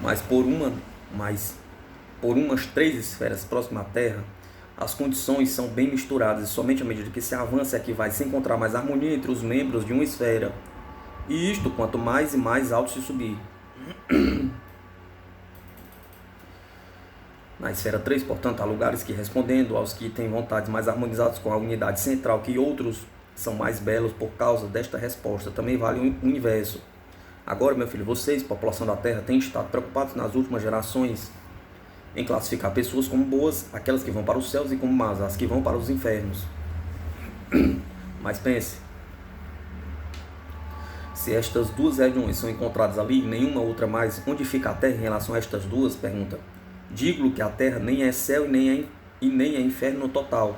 Mas por umas 3 esferas próximas à Terra, as condições são bem misturadas, e somente à medida que se avança é que vai se encontrar mais harmonia entre os membros de uma esfera. E isto quanto mais e mais alto se subir. Na esfera 3, portanto, há lugares que, respondendo aos que têm vontades mais harmonizadas com a unidade central, que outros são mais belos por causa desta resposta. Também vale o inverso. Agora, meu filho, vocês, população da Terra, têm estado preocupados nas últimas gerações em classificar pessoas como boas, aquelas que vão para os céus, e como más, as que vão para os infernos. Mas pense, se estas duas regiões são encontradas ali e nenhuma outra mais, onde fica a Terra em relação a estas duas? Pergunta. Digo-lhe que a Terra nem é céu e nem é inferno no total,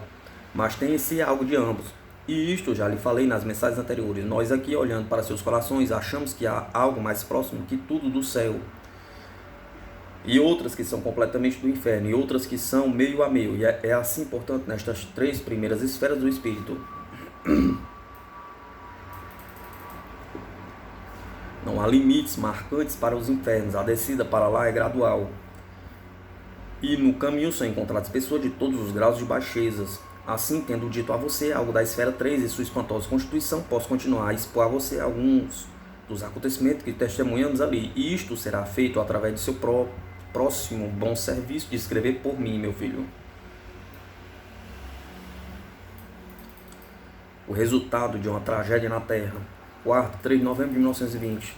mas tem em si algo de ambos. E isto já lhe falei nas mensagens anteriores. Nós aqui, olhando para seus corações, achamos que há algo mais próximo que tudo do céu, e outras que são completamente do inferno, e outras que são meio a meio. E é assim, portanto, nestas 3 primeiras esferas do Espírito. Não há limites marcantes para os infernos, a descida para lá é gradual. E no caminho são encontradas pessoas de todos os graus de baixezas. Assim, tendo dito a você algo da esfera 3 e sua espantosa constituição, posso continuar a expor a você alguns dos acontecimentos que testemunhamos ali. E isto será feito através de seu próximo bom serviço de escrever por mim, meu filho. O resultado de uma tragédia na Terra. Quarto, 3 de novembro de 1920.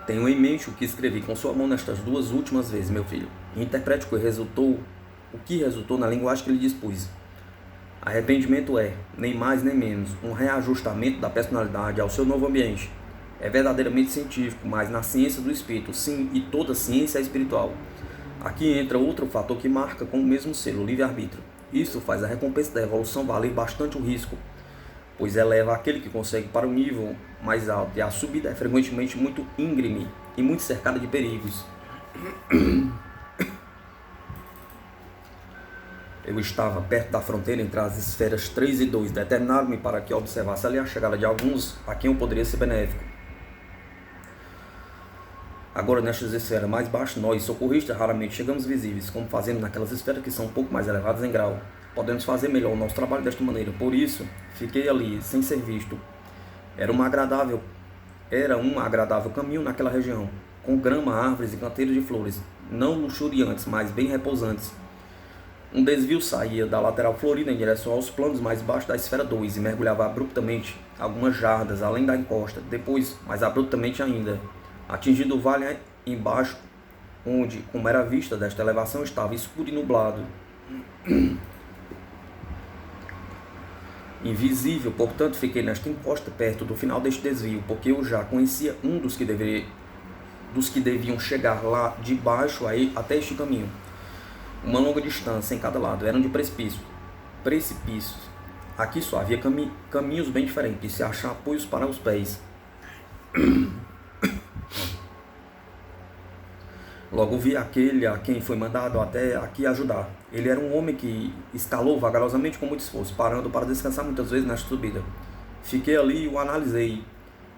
Tenho em mente o que escrevi com sua mão nestas 2 últimas vezes, meu filho. E interprete o que resultou na linguagem que lhe dispus. Arrependimento é, nem mais nem menos, um reajustamento da personalidade ao seu novo ambiente. É verdadeiramente científico, mas na ciência do espírito, sim, e toda ciência é espiritual. Aqui entra outro fator que marca com o mesmo selo, o livre-arbítrio. Isso faz a recompensa da evolução valer bastante o risco, pois eleva aquele que consegue para um nível mais alto, e a subida é frequentemente muito íngreme e muito cercada de perigos. Eu estava perto da fronteira entre as esferas 3 e 2, determinaram-me para que observasse ali a chegada de alguns a quem eu poderia ser benéfico. Agora, nestas esferas mais baixas, nós, socorristas, raramente chegamos visíveis, como fazemos naquelas esferas que são um pouco mais elevadas em grau. Podemos fazer melhor o nosso trabalho desta maneira. Por isso, fiquei ali, sem ser visto. Era um agradável caminho naquela região, com grama, árvores e canteiros de flores, não luxuriantes, mas bem repousantes. Um desvio saía da lateral florida em direção aos planos mais baixos da esfera 2 e mergulhava abruptamente algumas jardas além da encosta, depois, mais abruptamente ainda, atingindo o vale embaixo, onde, como era vista desta elevação, estava escuro e nublado. Invisível, portanto, fiquei nesta encosta perto do final deste desvio, porque eu já conhecia um dos que deviam chegar lá de baixo até este caminho. Uma longa distância em cada lado, eram de precipícios. Aqui só havia caminhos bem diferentes, de se achar apoios para os pés. Logo vi aquele a quem foi mandado até aqui ajudar. Ele era um homem que escalou vagarosamente com muito esforço, parando para descansar muitas vezes nesta subida. Fiquei ali e o analisei.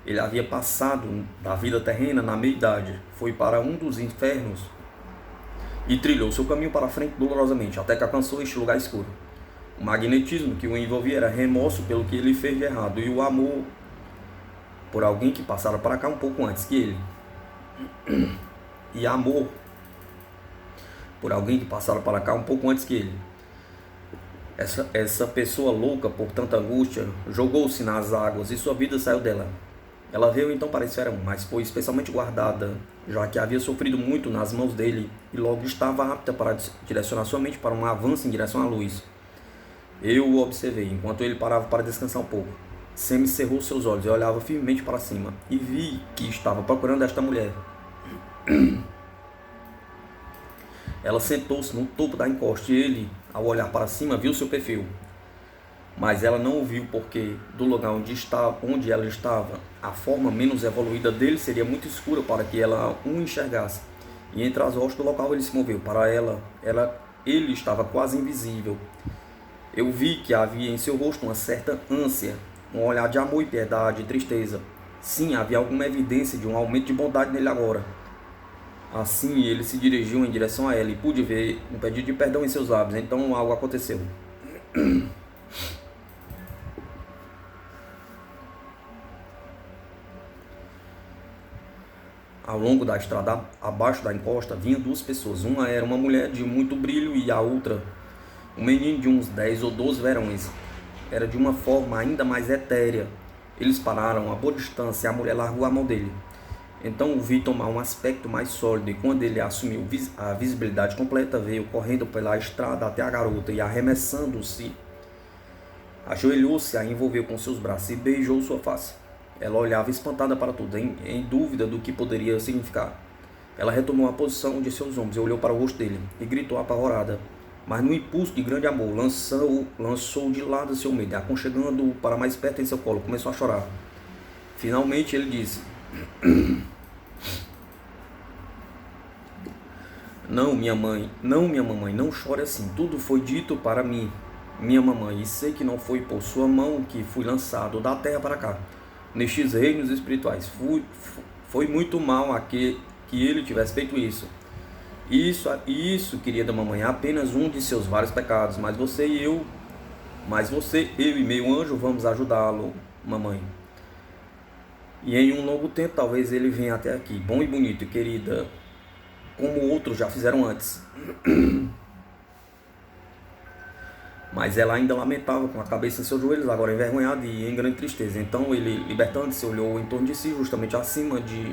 Ele havia passado da vida terrena na meia-idade, foi para um dos infernos e trilhou seu caminho para a frente dolorosamente, até que alcançou este lugar escuro. O magnetismo que o envolvia era remorso pelo que ele fez de errado, e o amor por alguém que passara para cá um pouco antes que ele. Essa pessoa louca por tanta angústia jogou-se nas águas e sua vida saiu dela. Ela veio então para a esfera 1, mas foi especialmente guardada, já que havia sofrido muito nas mãos dele e logo estava apta para direcionar sua mente para um avanço em direção à luz. Eu o observei enquanto ele parava para descansar um pouco. Semi cerrou seus olhos e olhava firmemente para cima, e vi que estava procurando esta mulher. Ela sentou-se no topo da encosta e ele, ao olhar para cima, viu seu perfil. Mas ela não o viu porque, do lugar onde ela estava, a forma menos evoluída dele seria muito escura para que ela o enxergasse. E entre as rochas do local ele se moveu. Para ele estava quase invisível. Eu vi que havia em seu rosto uma certa ânsia, um olhar de amor e piedade e tristeza. Sim, havia alguma evidência de um aumento de bondade nele agora. Assim, ele se dirigiu em direção a ela e pude ver um pedido de perdão em seus lábios. Então algo aconteceu. Ao longo da estrada, abaixo da encosta, vinham duas pessoas. Uma era uma mulher de muito brilho e a outra, um menino de uns 10 ou 12 verões. Era de uma forma ainda mais etérea. Eles pararam a boa distância e a mulher largou a mão dele. Então o vi tomar um aspecto mais sólido e quando ele assumiu a visibilidade completa, veio correndo pela estrada até a garota e arremessando-se, ajoelhou-se, a envolveu com seus braços e beijou sua face. Ela olhava espantada para tudo, em dúvida do que poderia significar. Ela retomou a posição de seus ombros e olhou para o rosto dele e gritou apavorada. Mas no impulso de grande amor, lançou de lado seu medo, aconchegando-o para mais perto em seu colo, começou a chorar. Finalmente ele disse: Não, minha mamãe, não chore assim. Tudo foi dito para mim, minha mamãe, e sei que não foi por sua mão que fui lançado da terra para cá, nestes reinos espirituais. Foi muito mal que ele tivesse feito isso. Isso, querida mamãe, é apenas um de seus vários pecados, mas eu e meu anjo vamos ajudá-lo, mamãe. E em um longo tempo talvez ele venha até aqui, bom e bonito, querida, como outros já fizeram antes. Mas ela ainda lamentava com a cabeça em seus joelhos, agora envergonhada e em grande tristeza. Então ele, libertando-se, olhou em torno de si, justamente acima de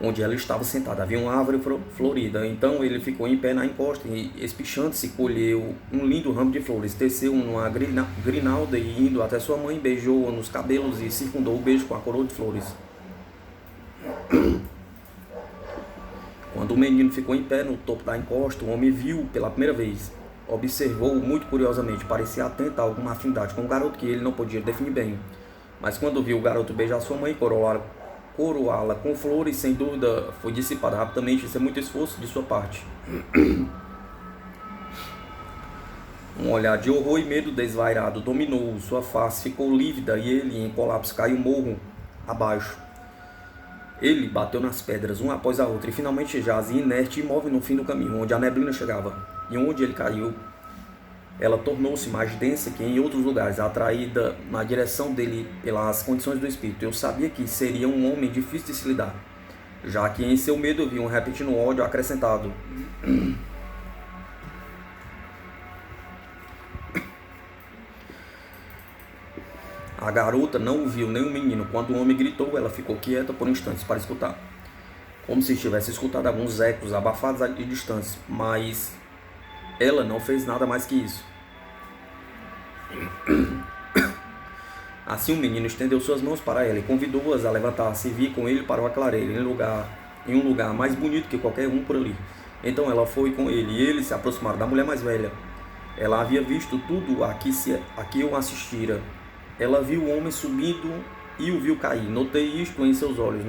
onde ela estava sentada. Havia uma árvore florida. Então ele ficou em pé na encosta e, espichando-se, colheu um lindo ramo de flores, teceu numa grinalda e, indo até sua mãe, beijou-a nos cabelos e circundou o beijo com a coroa de flores. Quando o menino ficou em pé no topo da encosta, o homem viu pela primeira vez. Observou-o muito curiosamente, parecia atento a alguma afinidade com o garoto que ele não podia definir bem. Mas quando viu o garoto beijar sua mãe e coroá-la com flores, sem dúvida foi dissipada rapidamente, sem muito esforço de sua parte. Um olhar de horror e medo desvairado dominou-o, sua face ficou lívida e ele, em colapso, caiu morro abaixo. Ele bateu nas pedras, uma após a outra, e finalmente jazia inerte e imóvel no fim do caminho, onde a neblina chegava. E onde ele caiu, ela tornou-se mais densa que em outros lugares, atraída na direção dele pelas condições do espírito. Eu sabia que seria um homem difícil de se lidar, já que em seu medo eu vi um repentino ódio acrescentado. A garota não ouviu nem o menino. Quando o homem gritou, ela ficou quieta por instantes para escutar, como se estivesse escutando alguns ecos abafados e distantes, mas ela não fez nada mais que isso. Assim o menino estendeu suas mãos para ela e convidou-as a levantar-se e vir com ele para uma clareira, em um lugar mais bonito que qualquer um por ali. Então ela foi com ele e eles se aproximaram da mulher mais velha. Ela havia visto tudo a que eu assistira. Ela viu o homem subindo e o viu cair. Notei isto em seus olhos,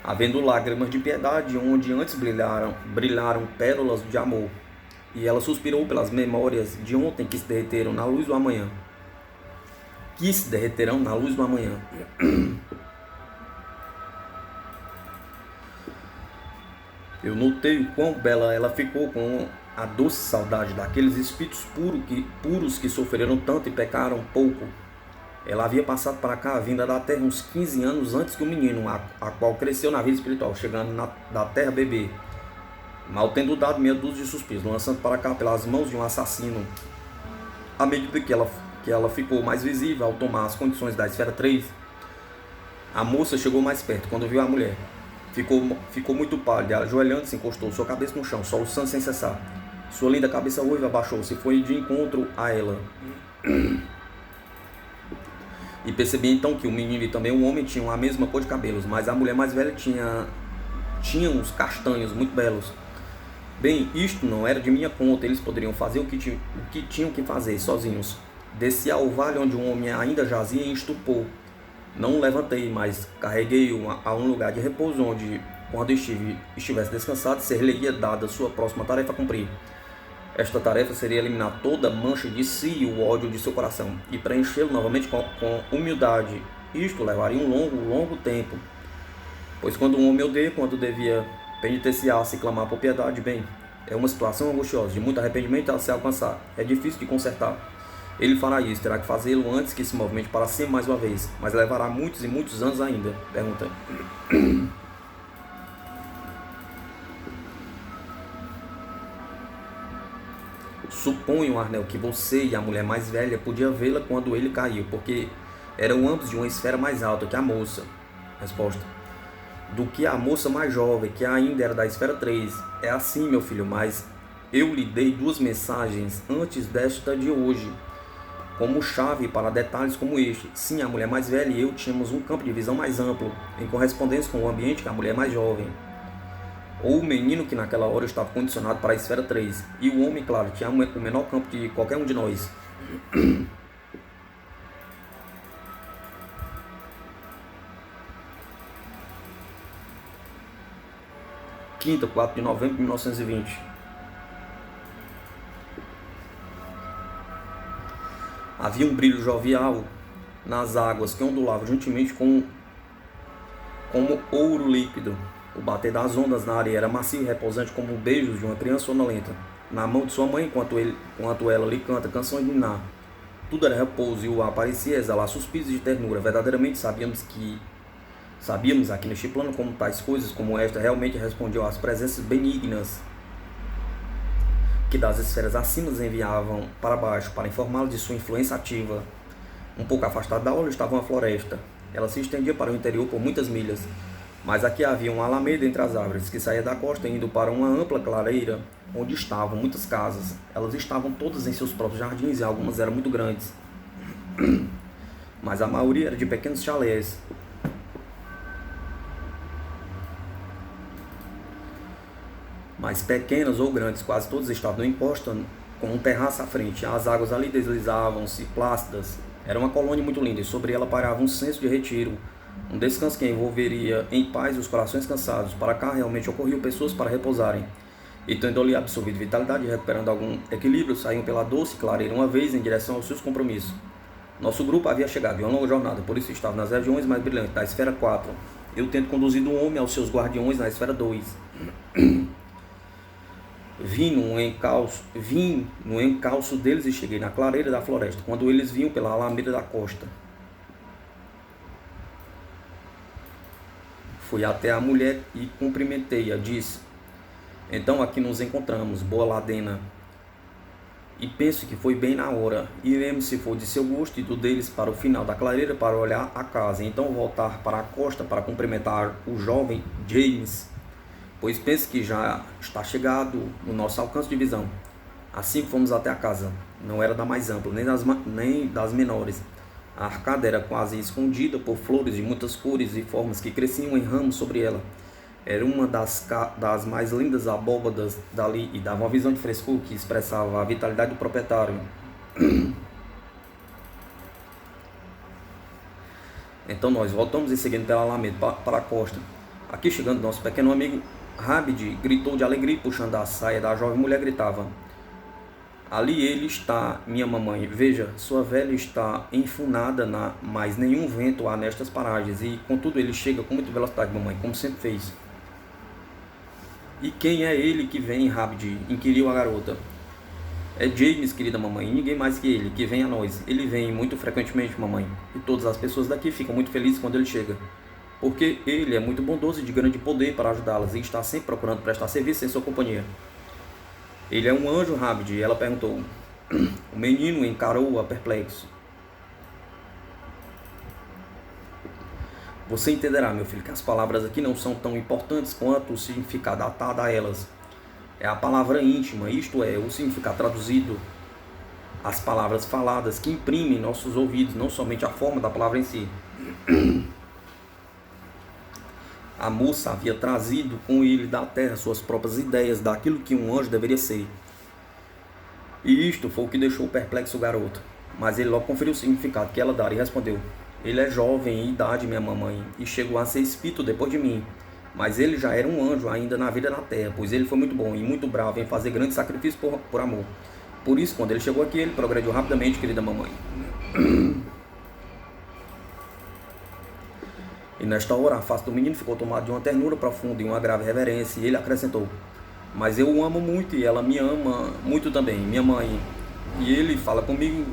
havendo lágrimas de piedade onde antes brilharam pérolas de amor. E ela suspirou pelas memórias de ontem que se derreteram na luz do amanhã. Eu notei o quão bela ela ficou com a doce saudade daqueles espíritos puros que sofreram tanto e pecaram pouco. Ela havia passado para cá, vinda da terra, uns 15 anos antes que o menino, a qual cresceu na vida espiritual, chegando da terra bebê, mal tendo dado meia dúzia de suspiros, lançando para cá pelas mãos de um assassino. À medida que ela ficou mais visível ao tomar as condições da esfera 3, a moça chegou mais perto. Quando viu a mulher, ficou muito pálida, ajoelhando-se, encostou sua cabeça no chão, soluçando sem cessar. Sua linda cabeça ruiva abaixou-se e foi de encontro a ela. E percebi então que o menino e também o homem tinham a mesma cor de cabelos, mas a mulher mais velha tinha uns castanhos muito belos. Bem, isto não era de minha conta, eles poderiam fazer o que tinham que fazer, sozinhos. Desci ao vale onde um homem ainda jazia em estupor. Não o levantei, mas carreguei-o a um lugar de repouso onde, quando estivesse descansado, ser-lhe-ia dada sua próxima tarefa a cumprir. Esta tarefa seria eliminar toda mancha de si e o ódio de seu coração, e preenchê-lo novamente com humildade. Isto levaria um longo tempo, pois quando um homem odeia, quando devia penitenciar-se e clamar por piedade, bem, é uma situação angustiosa, de muito arrependimento a se alcançar. É difícil de consertar. Ele fará isso, terá que fazê-lo antes que se movimente para sempre mais uma vez, mas levará muitos e muitos anos ainda. Pergunta. Suponho, Arnel, que você e a mulher mais velha podiam vê-la quando ele caiu, porque eram ambos de uma esfera mais alta que a moça. Resposta. Do que a moça mais jovem, que ainda era da esfera 3. É assim, meu filho, mas eu lhe dei 2 mensagens antes desta de hoje, como chave para detalhes como este. Sim, a mulher mais velha e eu tínhamos um campo de visão mais amplo, em correspondência com o ambiente que a mulher mais jovem. Ou o menino que naquela hora estava condicionado para a esfera 3. E o homem, claro, tinha o menor campo de qualquer um de nós. Quinta, 4 de novembro de 1920. Havia um brilho jovial nas águas que ondulavam gentilmente como ouro líquido. O bater das ondas na areia era macio e repousante como beijos de uma criança sonolenta. Na mão de sua mãe, enquanto ela lhe canta canções de Niná. Tudo era repouso e o ar parecia exalar suspiros de ternura. Verdadeiramente sabíamos aqui neste plano como tais coisas como esta realmente respondiam às presenças benignas que das esferas acima enviavam para baixo para informá-los de sua influência ativa. Um pouco afastada da orla estava uma floresta. Ela se estendia para o interior por muitas milhas, mas aqui havia uma alameda entre as árvores que saía da costa indo para uma ampla clareira onde estavam muitas casas. Elas estavam todas em seus próprios jardins e algumas eram muito grandes, mas a maioria era de pequenos chalés. Mas pequenas ou grandes, quase todas estavam no encosta, com um terraço à frente. As águas ali deslizavam-se, plácidas. Era uma colônia muito linda, e sobre ela pairava um senso de retiro, um descanso que envolveria em paz os corações cansados. Para cá realmente ocorriam pessoas para repousarem, e tendo ali absorvido vitalidade e recuperando algum equilíbrio, saíam pela doce clareira uma vez em direção aos seus compromissos. Nosso grupo havia chegado em uma longa jornada, por isso estava nas regiões mais brilhantes da esfera 4. Eu tendo conduzido um homem aos seus guardiões na esfera 2. Vim no encalço deles e cheguei na clareira da floresta, quando eles vinham pela alameda da costa. Fui até a mulher e cumprimentei-a, disse: então aqui nos encontramos, boa ladena. E penso que foi bem na hora. Iremos, se for de seu gosto e do deles, para o final da clareira para olhar a casa, então voltar para a costa para cumprimentar o jovem James, pois penso que já está chegado no nosso alcance de visão. Assim fomos até a casa. Não era da mais ampla, nem das menores. A arcada era quase escondida por flores de muitas cores e formas que cresciam em ramos sobre ela. Era uma das mais lindas abóbadas dali e dava uma visão de frescor que expressava a vitalidade do proprietário. Então nós voltamos e seguindo pela alameda para a costa. Aqui chegando nosso pequeno amigo Rabid gritou de alegria, puxando a saia da jovem mulher, gritava: ali ele está, minha mamãe. Veja, sua velha está enfunada, mas nenhum vento há nestas paragens, e contudo ele chega com muita velocidade, mamãe, como sempre fez. E quem é ele que vem, Rabid? Inquiriu a garota. É James, querida mamãe, e ninguém mais que ele, que vem a nós. Ele vem muito frequentemente, mamãe, e todas as pessoas daqui ficam muito felizes quando ele chega, porque ele é muito bondoso e de grande poder para ajudá-las, e está sempre procurando prestar serviço em sua companhia. Ele é um anjo, Rabid, ela perguntou. O menino encarou-a perplexo. Você entenderá, meu filho, que as palavras aqui não são tão importantes quanto o significado atado a elas. É a palavra íntima, isto é, o significado traduzido, as palavras faladas que imprimem em nossos ouvidos, não somente a forma da palavra em si. A moça havia trazido com ele da terra suas próprias ideias daquilo que um anjo deveria ser. E isto foi o que deixou perplexo o garoto. Mas ele logo conferiu o significado que ela daria e respondeu: ele é jovem em idade, minha mamãe, e chegou a ser espírito depois de mim. Mas ele já era um anjo ainda na vida na terra, pois ele foi muito bom e muito bravo em fazer grandes sacrifícios por amor. Por isso, quando ele chegou aqui, ele progrediu rapidamente, querida mamãe. E nesta hora, a face do menino ficou tomada de uma ternura profunda e uma grave reverência, e ele acrescentou: mas eu o amo muito e ela me ama muito também, minha mãe. E ele fala comigo,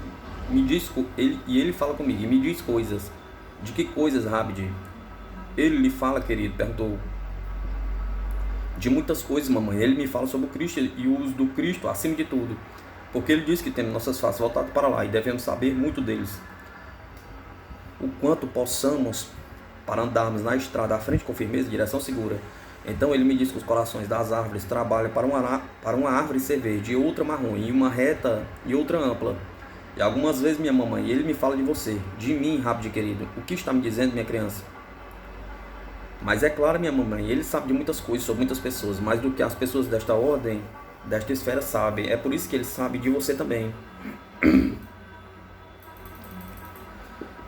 ele fala comigo e me diz coisas. De que coisas, Rabdi? Ele lhe fala, querido, perguntou. De muitas coisas, mamãe. Ele me fala sobre o Cristo e o uso do Cristo acima de tudo. Porque ele diz que temos nossas faces voltadas para lá e devemos saber muito deles. O quanto possamos para andarmos na estrada à frente com firmeza e direção segura. Então ele me diz que os corações das árvores trabalham para uma árvore ser verde e outra marrom, e uma reta e outra ampla. E algumas vezes, minha mamãe, ele me fala de você, de mim, Rabdi querido. O que está me dizendo, minha criança? Mas é claro, minha mamãe, ele sabe de muitas coisas sobre muitas pessoas, mais do que as pessoas desta ordem, desta esfera sabem. É por isso que ele sabe de você também.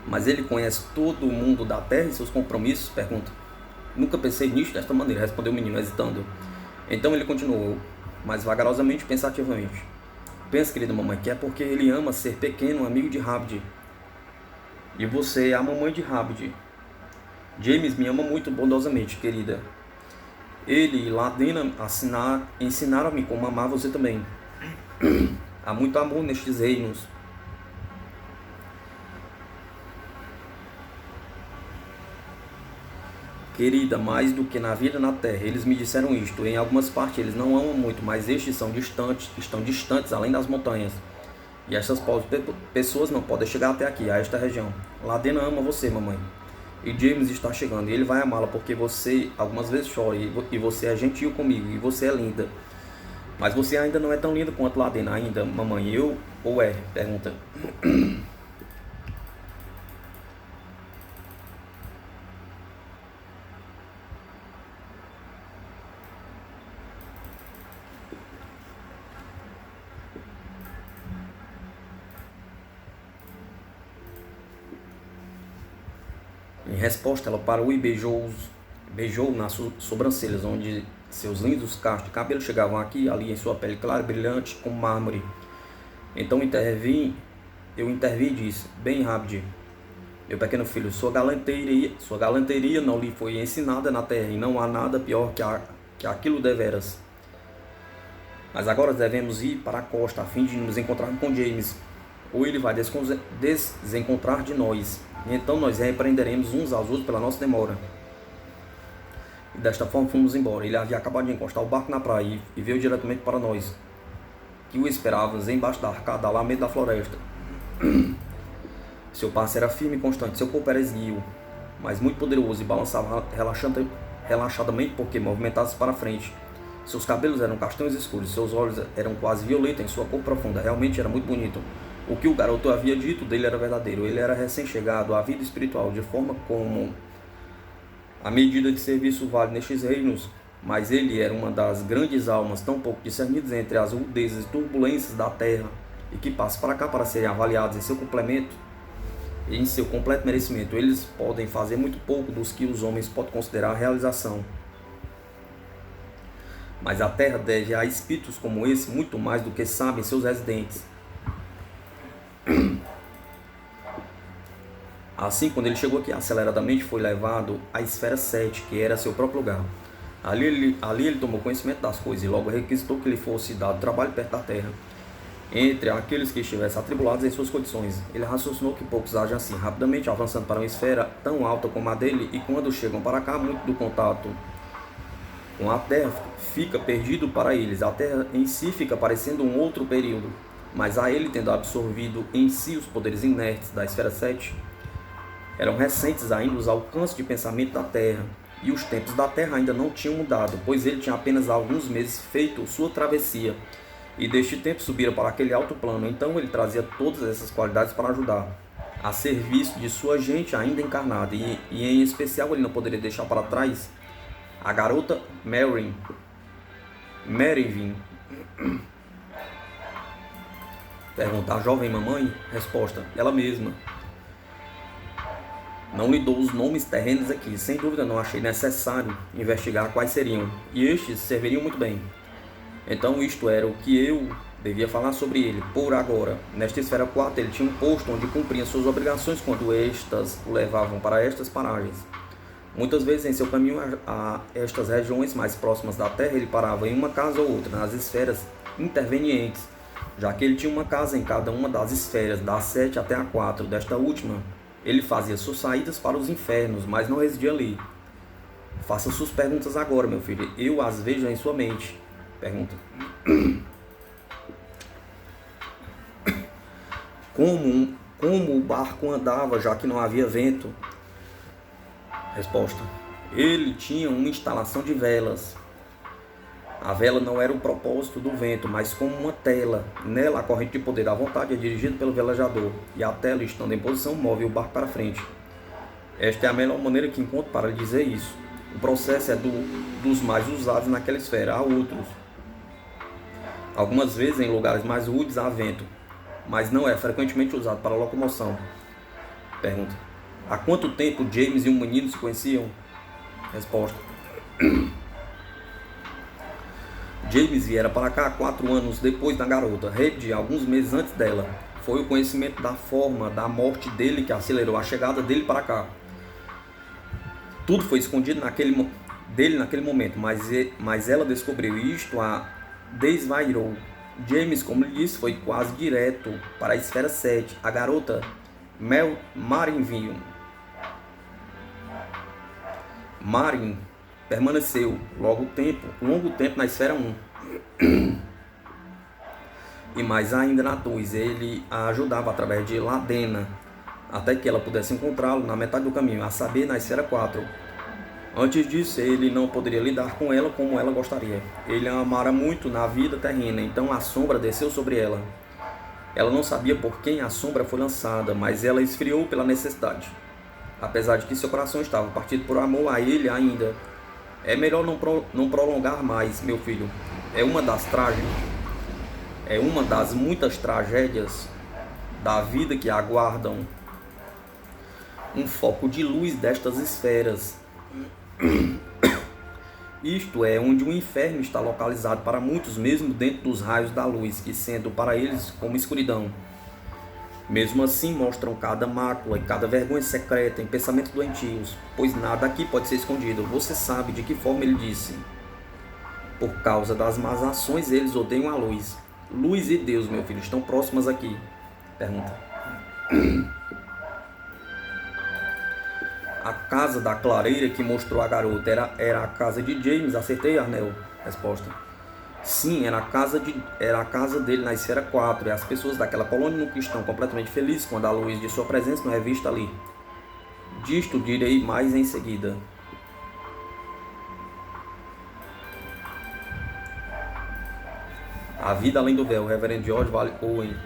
Mas ele conhece todo o mundo da terra e seus compromissos? Pergunta. Nunca pensei nisso desta maneira, respondeu o menino, hesitando. Então ele continuou, mas vagarosamente, pensativamente. Pensa, querida mamãe, que é porque ele ama ser pequeno, amigo de Rabdi. E você é a mamãe de Rabdi. James me ama muito bondosamente, querida. Ele e Ladena ensinaram-me como amar você também. Há muito amor nestes reinos. Querida, mais do que na vida na terra, eles me disseram isto. Em algumas partes eles não amam muito, mas estes estão distantes além das montanhas. E essas pessoas não podem chegar até aqui, a esta região. Ladena ama você, mamãe. E James está chegando, e ele vai amá-la porque você algumas vezes chora, e você é gentil comigo, e você é linda. Mas você ainda não é tão linda quanto Ladena ainda, mamãe. Eu ou é? Pergunta. Em resposta, ela parou e beijou nas sobrancelhas, onde seus lindos cachos de cabelo chegavam aqui e ali em sua pele clara e brilhante como mármore. Então eu intervi e disse: bem, Rabdi, meu pequeno filho, sua galanteria não lhe foi ensinada na terra, e não há nada pior que aquilo deveras. Mas agora devemos ir para a costa a fim de nos encontrar com James, ou ele vai desencontrar de nós. E então nós repreenderemos uns aos outros pela nossa demora. E desta forma fomos embora. Ele havia acabado de encostar o barco na praia e veio diretamente para nós, que o esperávamos embaixo da arcada lá no meio da floresta. Seu passo era firme e constante, seu corpo era esguio, mas muito poderoso, e balançava relaxadamente porque movimentava-se para frente. Seus cabelos eram castanhos escuros, seus olhos eram quase violetos em sua cor profunda. Realmente era muito bonito. O que o garoto havia dito dele era verdadeiro. Ele era recém-chegado à vida espiritual, de forma como a medida de serviço vale nestes reinos, mas ele era uma das grandes almas tão pouco discernidas entre as rudezas e turbulências da terra, e que passam para cá para serem avaliados em seu completo merecimento. Eles podem fazer muito pouco dos que os homens podem considerar realização. Mas a terra deve a espíritos como esse muito mais do que sabem seus residentes. Assim, quando ele chegou aqui, aceleradamente foi levado à esfera 7, que era seu próprio lugar. Ali ele tomou conhecimento das coisas e logo requisitou que lhe fosse dado trabalho perto da terra, entre aqueles que estivessem atribulados em suas condições. Ele raciocinou que poucos agem assim, rapidamente avançando para uma esfera tão alta como a dele, e quando chegam para cá, muito do contato com a terra fica perdido para eles. A terra em si fica parecendo um outro período, mas a ele, tendo absorvido em si os poderes inertes da esfera 7, eram recentes ainda os alcances de pensamento da terra, e os tempos da terra ainda não tinham mudado, pois ele tinha apenas há alguns meses feito sua travessia, e deste tempo subira para aquele alto plano. Então ele trazia todas essas qualidades para ajudar, a serviço de sua gente ainda encarnada, e em especial ele não poderia deixar para trás A garota Merivin. Pergunta: a jovem mamãe? Resposta: ela mesma. Não lhe dou os nomes terrenos aqui, sem dúvida não achei necessário investigar quais seriam, e estes serviriam muito bem. Então isto era o que eu devia falar sobre ele, por agora. Nesta esfera 4 ele tinha um posto onde cumpria suas obrigações quando estas o levavam para estas paragens. Muitas vezes em seu caminho a estas regiões mais próximas da Terra ele parava em uma casa ou outra, nas esferas intervenientes, já que ele tinha uma casa em cada uma das esferas, da 7 até a 4, desta última. Ele fazia suas saídas para os infernos, mas não residia ali. Faça suas perguntas agora, meu filho. Eu as vejo em sua mente. Pergunta: como o barco andava, já que não havia vento? Resposta: ele tinha uma instalação de velas. A vela não era o propósito do vento, mas como uma tela. Nela, a corrente de poder da vontade é dirigida pelo velejador, e a tela, estando em posição, move o barco para frente. Esta é a melhor maneira que encontro para dizer isso. O processo é dos mais usados naquela esfera. Há outros. Algumas vezes, em lugares mais rudes, há vento, mas não é frequentemente usado para locomoção. Pergunta: há quanto tempo James e um menino se conheciam? Resposta: James viera para cá 4 anos depois da garota, Red alguns meses antes dela. Foi o conhecimento da forma da morte dele que acelerou a chegada dele para cá. Tudo foi escondido naquele momento, mas ela descobriu isto, a desvairou. James, como lhe disse, foi quase direto para a esfera 7. A garota Marin permaneceu longo tempo na esfera 1. E mais ainda na 2, ele a ajudava através de Ladena, até que ela pudesse encontrá-lo na metade do caminho, a saber, na esfera 4. Antes disso, ele não poderia lidar com ela como ela gostaria. Ele a amara muito na vida terrena, então a sombra desceu sobre ela. Ela não sabia por quem a sombra foi lançada, mas ela esfriou pela necessidade. Apesar de que seu coração estava partido por amor a ele ainda. É melhor não prolongar mais, meu filho. É uma das muitas tragédias da vida que aguardam um foco de luz destas esferas. Isto é onde o inferno está localizado para muitos, mesmo dentro dos raios da luz, que sendo para eles como escuridão. Mesmo assim mostram cada mácula e cada vergonha secreta em pensamentos doentios, pois nada aqui pode ser escondido. Você sabe de que forma ele disse: por causa das más ações eles odeiam a luz. Luz e Deus, meu filho, estão próximas aqui. Pergunta: a casa da clareira que mostrou a garota era a casa de James? Acertei, Arnel? Resposta: sim, era a casa dele na esfera 4. E as pessoas daquela colônia nunca estão completamente felizes quando a luz de sua presença não é vista ali. Disto direi mais em seguida. A Vida Além do Véu, Reverendo George Vale Owen.